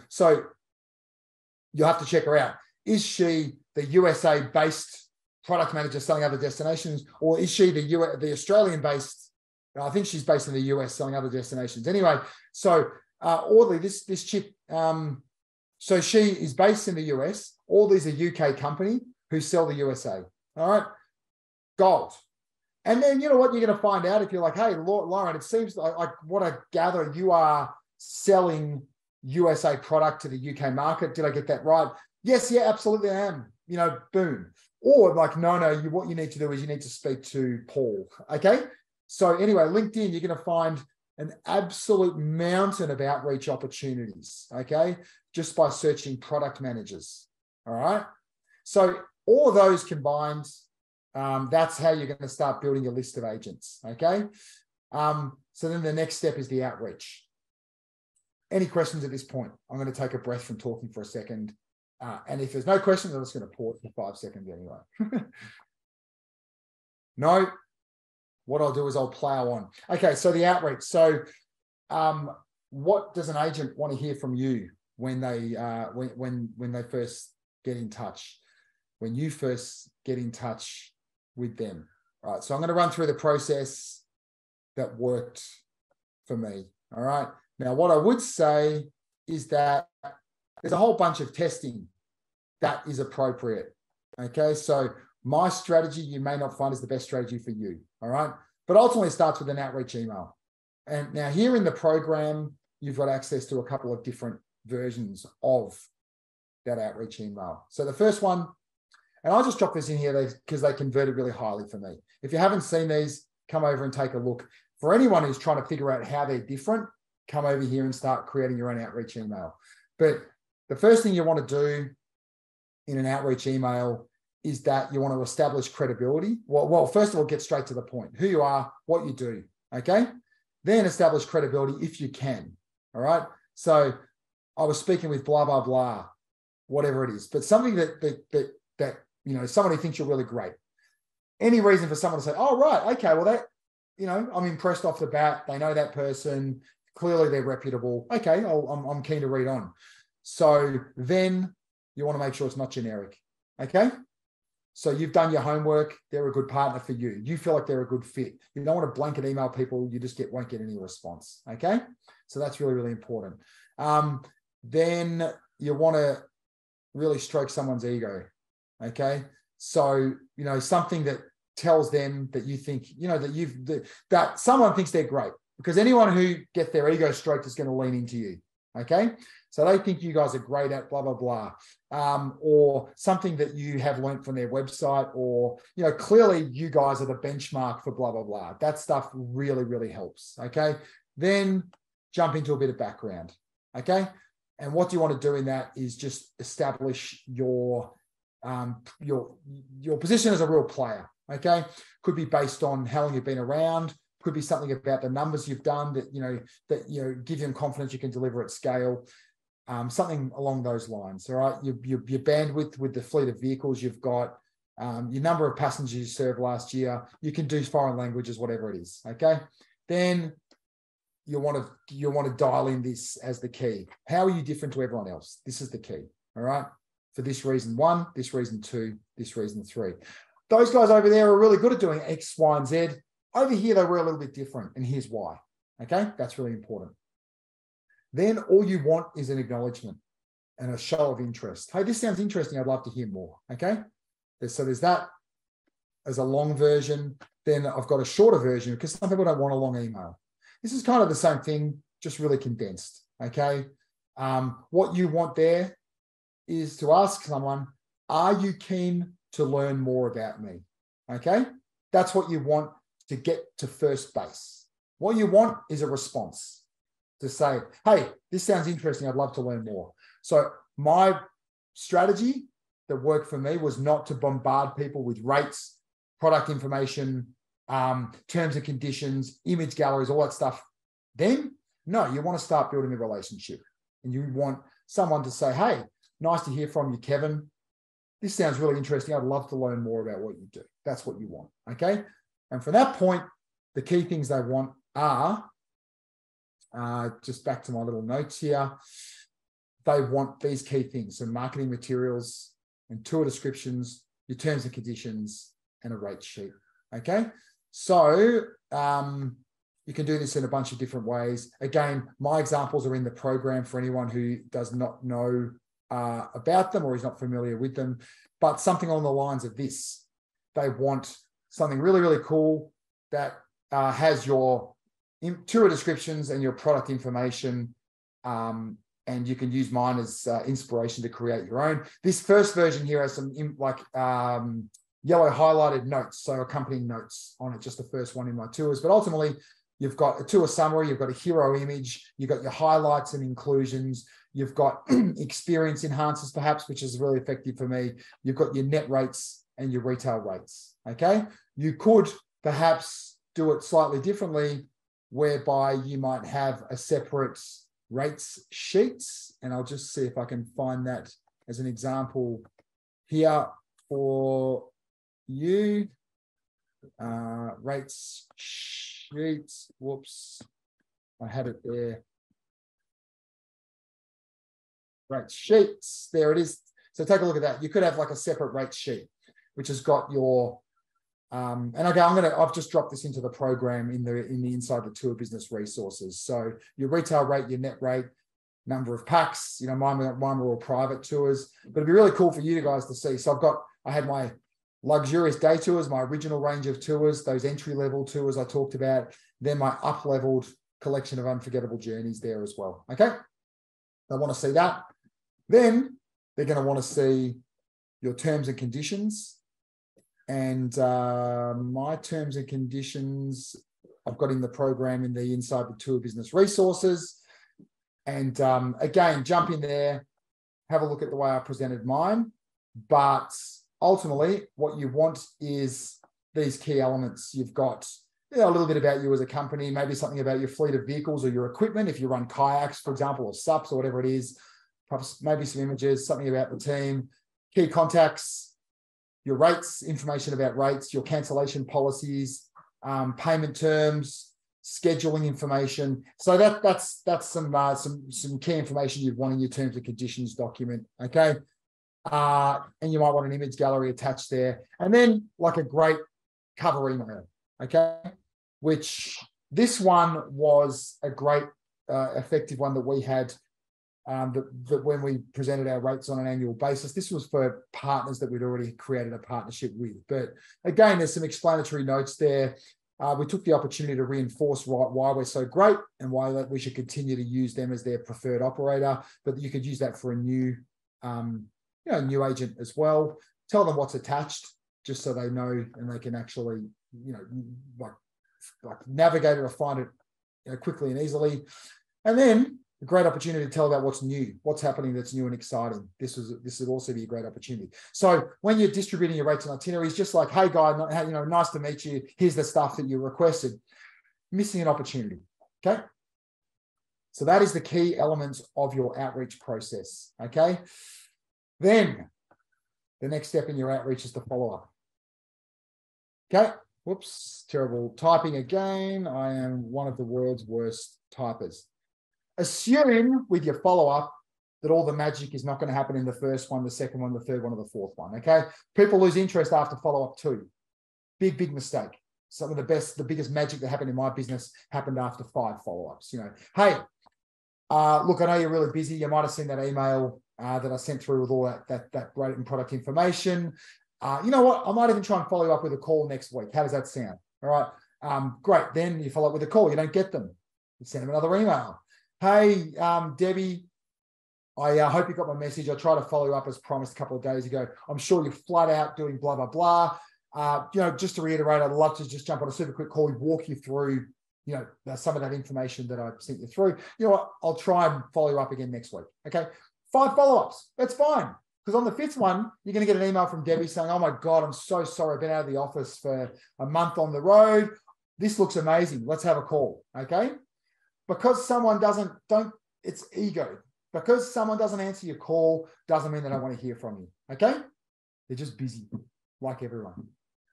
so you'll have to check her out. Is she the USA-based product manager selling other destinations, or is she the Australian-based? I think she's based in the US selling other destinations. Anyway, so Audley, this chick, so she is based in the US. Audley's a UK company who sell the USA. All right, gold. And then you know what you're going to find out if you're like, hey, Lauren, it seems like what I gather you are selling USA product to the UK market. Did I get that right? Yes, yeah, absolutely I am. Boom. Or like, no, what you need to do is you need to speak to Paul. Okay. So anyway, LinkedIn, you're going to find an absolute mountain of outreach opportunities. Okay. Just by searching product managers. All right. So all of those combined, that's how you're going to start building a list of agents. Okay. So then the next step is the outreach. Any questions at this point? I'm going to take a breath from talking for a second. And if there's no questions, I'm just going to pause for 5 seconds anyway. No, what I'll do is I'll plow on. Okay, so the outreach. So what does an agent want to hear from you when they when they first get in touch? When you first get in touch with them. All right, so I'm going to run through the process that worked for me. All right. Now, what I would say is that there's a whole bunch of testing that is appropriate. Okay, so my strategy you may not find is the best strategy for you. All right, but ultimately it starts with an outreach email. And now here in the program, you've got access to a couple of different versions of that outreach email. So the first one, and I'll just drop this in here because they converted really highly for me. If you haven't seen these, come over and take a look. For anyone who's trying to figure out how they're different, come over here and start creating your own outreach email. But the first thing you want to do in an outreach email is that you want to establish credibility. Well, first of all, get straight to the point. Who you are, what you do, okay? Then establish credibility if you can, all right? So I was speaking with blah, blah, blah, whatever it is, but something that someone who thinks you're really great. Any reason for someone to say, oh, right, okay, well, that, I'm impressed off the bat. They know that person. Clearly they're reputable. Okay, I'm keen to read on. So then you want to make sure it's not generic. Okay. So you've done your homework. They're a good partner for you. You feel like they're a good fit. You don't want to blanket email people. You just won't get any response. Okay. So that's really, really important. Then you want to really stroke someone's ego. Okay. So, something that tells them that you think, that someone thinks they're great, because anyone who gets their ego stroked is going to lean into you. Okay. So they think you guys are great at blah, blah, blah. Or something that you have learned from their website, or, clearly you guys are the benchmark for blah, blah, blah. That stuff really, really helps. Okay. Then jump into a bit of background. Okay. And what you want to do in that is just establish your position as a real player. Okay. Could be based on how long you've been around. Could be something about the numbers you've done that give you confidence you can deliver at scale. Something along those lines. All right. Your bandwidth with the fleet of vehicles you've got, your number of passengers you served last year. You can do foreign languages, whatever it is. Okay. Then you want to dial in this as the key. How are you different to everyone else? This is the key. All right. For this reason 1, this reason 2, this reason 3. Those guys over there are really good at doing X, Y, and Z. Over here, they were a little bit different, and here's why. Okay, that's really important. Then all you want is an acknowledgement and a show of interest. Hey, this sounds interesting. I'd love to hear more. Okay, so there's that as a long version. Then I've got a shorter version because some people don't want a long email. This is kind of the same thing, just really condensed. Okay, what you want there is to ask someone, are you keen to learn more about me? Okay, that's what you want to get to first base. What you want is a response to say, hey, this sounds interesting. I'd love to learn more. So my strategy that worked for me was not to bombard people with rates, product information, terms and conditions, image galleries, all that stuff. Then, no, you want to start building a relationship. And you want someone to say, hey, nice to hear from you, Kevin. This sounds really interesting. I'd love to learn more about what you do. That's what you want, okay? And from that point, the key things they want are, just back to my little notes here, they want these key things. So marketing materials and tour descriptions, your terms and conditions, and a rate sheet, okay? So you can do this in a bunch of different ways. Again, my examples are in the program for anyone who does not know about them or is not familiar with them, but something along the lines of this. They want something really, really cool that has your tour descriptions and your product information, and you can use mine as inspiration to create your own. This first version here has some yellow highlighted notes, so accompanying notes on it, just the first one in my tours. But ultimately, you've got a tour summary, you've got a hero image, you've got your highlights and inclusions, you've got experience enhancers perhaps, which is really effective for me. You've got your net rates and your retail rates, okay? You could perhaps do it slightly differently, whereby you might have a separate rates sheets, and I'll just see if I can find that as an example here for you. Rates sheets, whoops, I had it there. Rates sheets, there it is. So take a look at that. You could have like a separate rate sheet, which has got your, and okay, I've just dropped this into the program in the inside the tour business resources. So your retail rate, your net rate, number of packs, you know, mine were all private tours, but it'd be really cool for you guys to see. So I had my luxurious day tours, my original range of tours, those entry-level tours I talked about, then my up-leveled collection of unforgettable journeys there as well, okay? They want to see that. Then they're going to want to see your terms and conditions. And my terms and conditions, I've got in the program in the Inside the Tour Business Resources. And again, jump in there, have a look at the way I presented mine. But ultimately, what you want is these key elements. You've got a little bit about you as a company, maybe something about your fleet of vehicles or your equipment, if you run kayaks, for example, or SUPs or whatever it is, perhaps maybe some images, something about the team, key contacts, your rates, information about rates, your cancellation policies, payment terms, scheduling information. So that's some key information you'd want in your terms and conditions document, okay? And you might want an image gallery attached there. And then like a great cover email, okay? Which this one was a great effective one that we had that when we presented our rates on an annual basis. This was for partners that we'd already created a partnership with. But again, there's some explanatory notes there. We took the opportunity to reinforce why we're so great and why we should continue to use them as their preferred operator, but you could use that for a new new agent as well. Tell them what's attached just so they know and they can actually, like navigate it or find it quickly and easily. And then a great opportunity to tell about what's new, what's happening that's new and exciting. This would also be a great opportunity. So when you're distributing your rates and itineraries, just like, hey guy, nice to meet you. Here's the stuff that you requested. Missing an opportunity. Okay. So that is the key elements of your outreach process. Okay. Then the next step in your outreach is the follow-up. Okay. Whoops, terrible typing again. I am one of the world's worst typers. Assume with your follow-up that all the magic is not going to happen in the first one, the second one, the third one, or the fourth one, okay? People lose interest after follow-up too. Big mistake. Some of the biggest magic that happened in my business happened after 5 follow-ups. Hey, look, I know you're really busy. You might have seen that email that I sent through with all that rate and product information. You know what? I might even try and follow you up with a call next week. How does that sound? All right. Great. Then you follow up with a call. You don't get them. You send them another email. Hey, Debbie, I hope you got my message. I tried to follow you up as promised a couple of days ago. I'm sure you're flat out doing blah, blah, blah. Just to reiterate, I'd love to just jump on a super quick call, walk you through, some of that information that I sent you through. You know what? I'll try and follow you up again next week. Okay. 5 follow-ups. That's fine. Because on the fifth one, you're going to get an email from Debbie saying, oh my God, I'm so sorry. I've been out of the office for a month on the road. This looks amazing. Let's have a call. Okay. Because someone it's ego. Because someone doesn't answer your call doesn't mean they don't want to hear from you. Okay. They're just busy like everyone.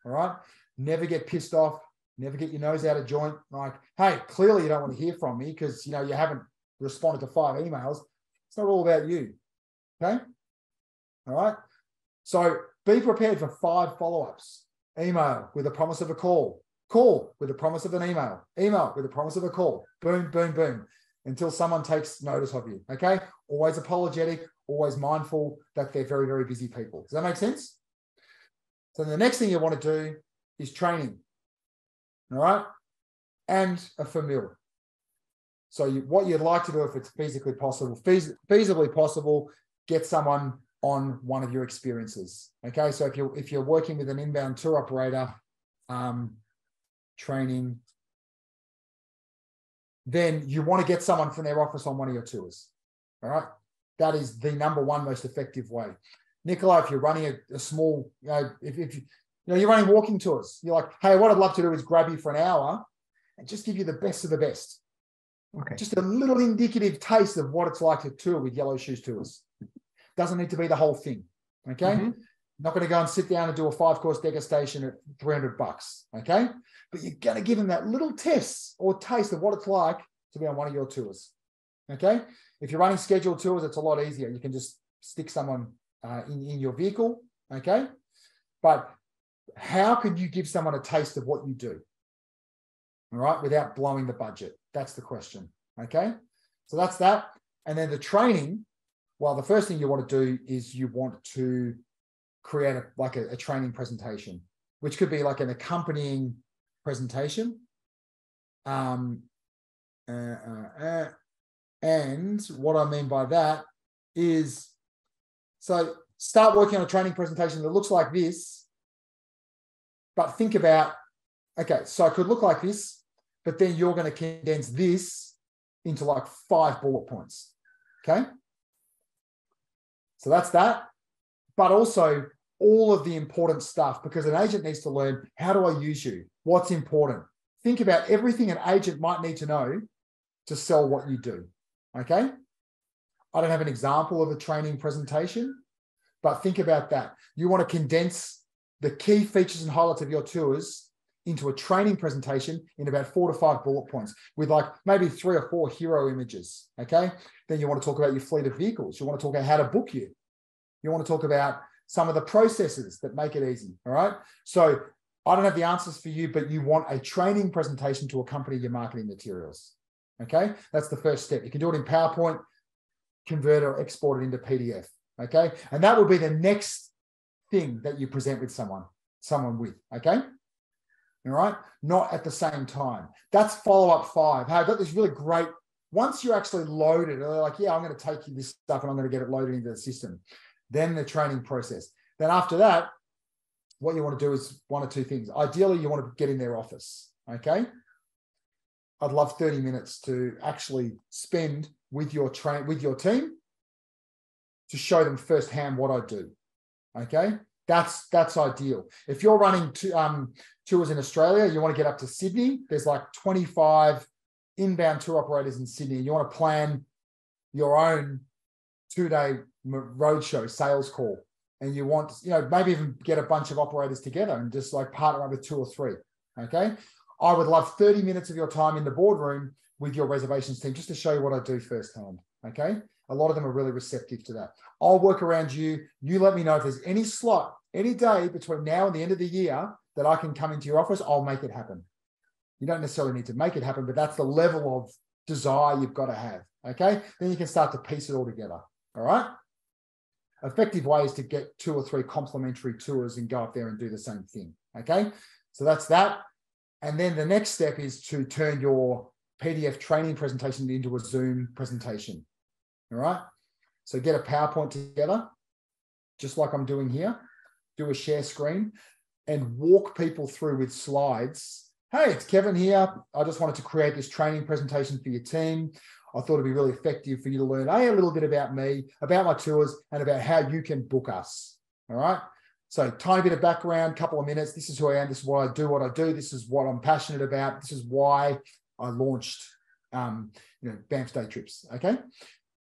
All right. Never get pissed off. Never get your nose out of joint. Like, hey, clearly you don't want to hear from me because, you haven't responded to 5 emails. It's not all about you. Okay. All right. So be prepared for 5 follow-ups. Email with a promise of a call. Call with a promise of an email. Email with a promise of a call. Boom, boom, boom. Until someone takes notice of you. Okay. Always apologetic, always mindful that they're very, very busy people. Does that make sense? So the next thing you want to do is training. All right. And a familiar. So what you'd like to do, if it's feasibly possible, get someone on one of your experiences. Okay. So if you're working with an inbound tour operator, training, then you want to get someone from their office on one of your tours. All right. That is the number one most effective way. Nicola, if you're running a small, if you're running walking tours, you're like, hey, what I'd love to do is grab you for an hour and just give you the best of the best. Okay. Just a little indicative taste of what it's like to tour with Yellow Shoes Tours. Doesn't need to be the whole thing. Okay. Mm-hmm. Not going to go and sit down and do a 5-course degustation at $300. Okay. But you're going to give them that little test or taste of what it's like to be on one of your tours. Okay. If you're running scheduled tours, it's a lot easier. You can just stick someone in your vehicle. Okay. But how can you give someone a taste of what you do? All right. Without blowing the budget. That's the question. Okay. So that's that. And then the training. Well, the first thing you want to do is you want to create a training presentation, which could be like an accompanying presentation. And what I mean by that is, so start working on a training presentation that looks like this, but think about, okay, so it could look like this, but then you're going to condense this into like 5 bullet points. Okay. So that's that. But also all of the important stuff, because an agent needs to learn, how do I use you? What's important? Think about everything an agent might need to know to sell what you do. Okay. I don't have an example of a training presentation, but think about that. You want to condense the key features and highlights of your tours into a training presentation in about 4 to 5 bullet points with like maybe 3 or 4 hero images. Okay. Then you want to talk about your fleet of vehicles. You want to talk about how to book you. You want to talk about some of the processes that make it easy. All right. So I don't have the answers for you, but you want a training presentation to accompany your marketing materials. Okay. That's the first step. You can do it in PowerPoint, convert or export it into PDF. Okay. And that will be the next thing that you present with someone with. Okay. All right. Not at the same time. That's follow-up 5. Hey, I've got this really great, once you're actually loaded, they're like, yeah, I'm going to take you this stuff and I'm going to get it loaded into the system. Then the training process. Then after that, what you want to do is 1 or 2 things. Ideally, you want to get in their office. Okay. I'd love 30 minutes to actually spend with your team to show them firsthand what I do. Okay. That's ideal. If you're running tours in Australia, you want to get up to Sydney. There's like 25 inbound tour operators in Sydney. You want to plan your own 2-day roadshow sales call, and you want, maybe even get a bunch of operators together and just like partner up with 2 or 3. Okay. I would love 30 minutes of your time in the boardroom with your reservations team just to show you what I do firsthand. Okay. A lot of them are really receptive to that. I'll work around you. You let me know if there's any slot, any day between now and the end of the year that I can come into your office. I'll make it happen. You don't necessarily need to make it happen, but that's the level of desire you've got to have. Okay. Then you can start to piece it all together. All right. Effective way is to get 2 or 3 complimentary tours and go up there and do the same thing. Okay. So that's that. And then the next step is to turn your PDF training presentation into a Zoom presentation. All right. So get a PowerPoint together, just like I'm doing here, do a share screen and walk people through with slides hey, it's Kevin here. I just wanted to create this training presentation for your team. I thought it'd be really effective for you to learn a little bit about me, about my tours, and about how you can book us. All right. So tiny bit of background, couple of minutes. This is who I am. This is what I do. This is what I'm passionate about. This is why I launched, Banff Day Trips. Okay.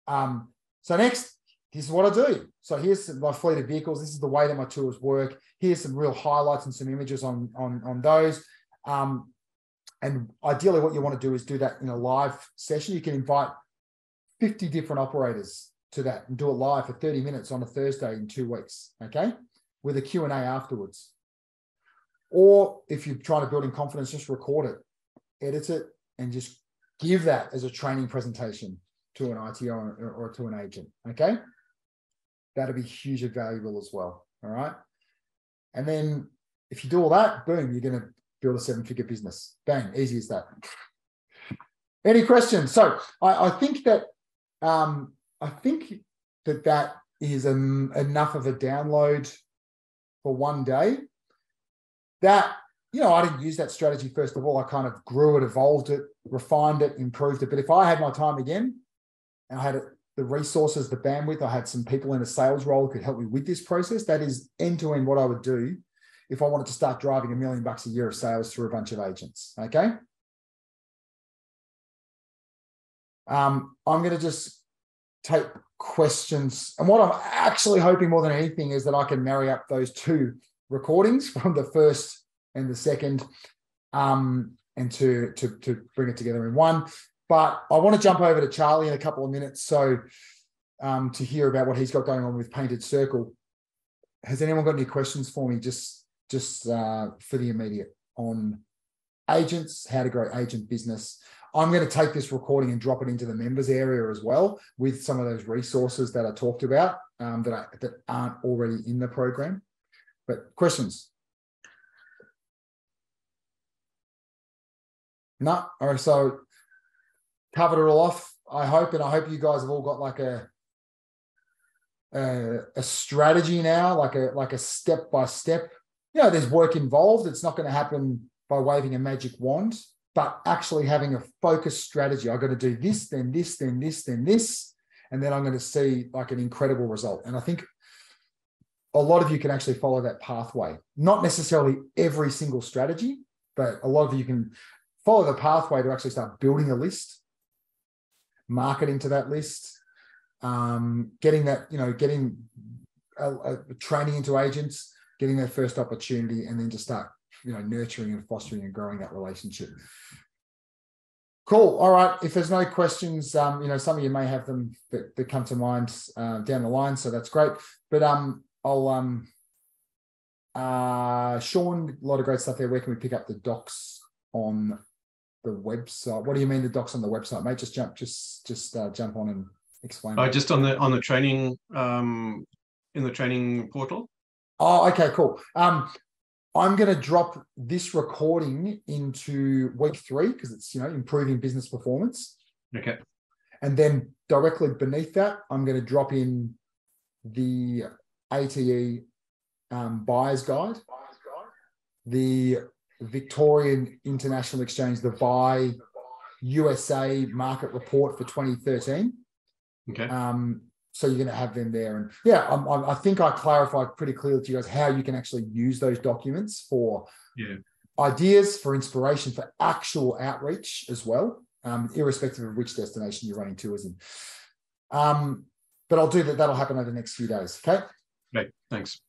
So next, this is what I do. So here's my fleet of vehicles. This is the way that my tours work. Here's some real highlights and some images on those. And ideally what you want to do is do that in a live session. You can invite 50 different operators to that and do it live for 30 minutes on a Thursday in 2 weeks. Okay. With a Q&A afterwards. Or if you're trying to build in confidence, just record it, edit it, and just give that as a training presentation to an ITO or to an agent, okay? That'll be hugely valuable as well, all right? And then if you do all that, boom, you're going to build a 7-figure business. Bang, easy as that. Any questions? So I think that that is enough of a download for one day. That, I didn't use that strategy first of all. I kind of grew it, evolved it, refined it, improved it. But if I had my time again and I had the resources, the bandwidth, I had some people in a sales role who could help me with this process, that is end-to-end what I would do if I wanted to start driving $1 million a year of sales through a bunch of agents, okay? I'm going to just take questions. And what I'm actually hoping more than anything is that I can marry up those two recordings from the first and the second, and to bring it together in one. But I want to jump over to Charlie in a couple of minutes. So to hear about what he's got going on with Painted Circle. Has anyone got any questions for me just for the immediate on agents, how to grow agent business? I'm going to take this recording and drop it into the members area as well with some of those resources that I talked about that aren't already in the program. But questions? No? All right, so covered it all off, I hope, and I hope you guys have all got like a strategy now, like a step-by-step. There's work involved. It's not going to happen by waving a magic wand, but actually having a focused strategy. I've got to do this, then this, then this, then this, and then I'm going to see like an incredible result. And I think a lot of you can actually follow that pathway. Not necessarily every single strategy, but a lot of you can follow the pathway to actually start building a list, marketing to that list, getting that, getting training into agents, getting that first opportunity, and then just start, nurturing and fostering and growing that relationship. Cool. All right. If there's no questions, some of you may have them that come to mind down the line, so that's great. But Sean, a lot of great stuff there. Where can we pick up the docs on the website? What do you mean the docs on the website, mate? Just jump on and explain. Just on the training, in the training portal. Oh, okay, cool. I'm going to drop this recording into week 3 because it's, improving business performance. Okay. And then directly beneath that, I'm going to drop in the ATE buyer's guide, the Victorian International Exchange, the Buy USA market report for 2013. Okay. So you're going to have them there. And I think I clarified pretty clearly to you guys how you can actually use those documents for ideas, for inspiration, for actual outreach as well, irrespective of which destination you're running tours in. But I'll do that. That'll happen over the next few days. Okay. Great. Thanks.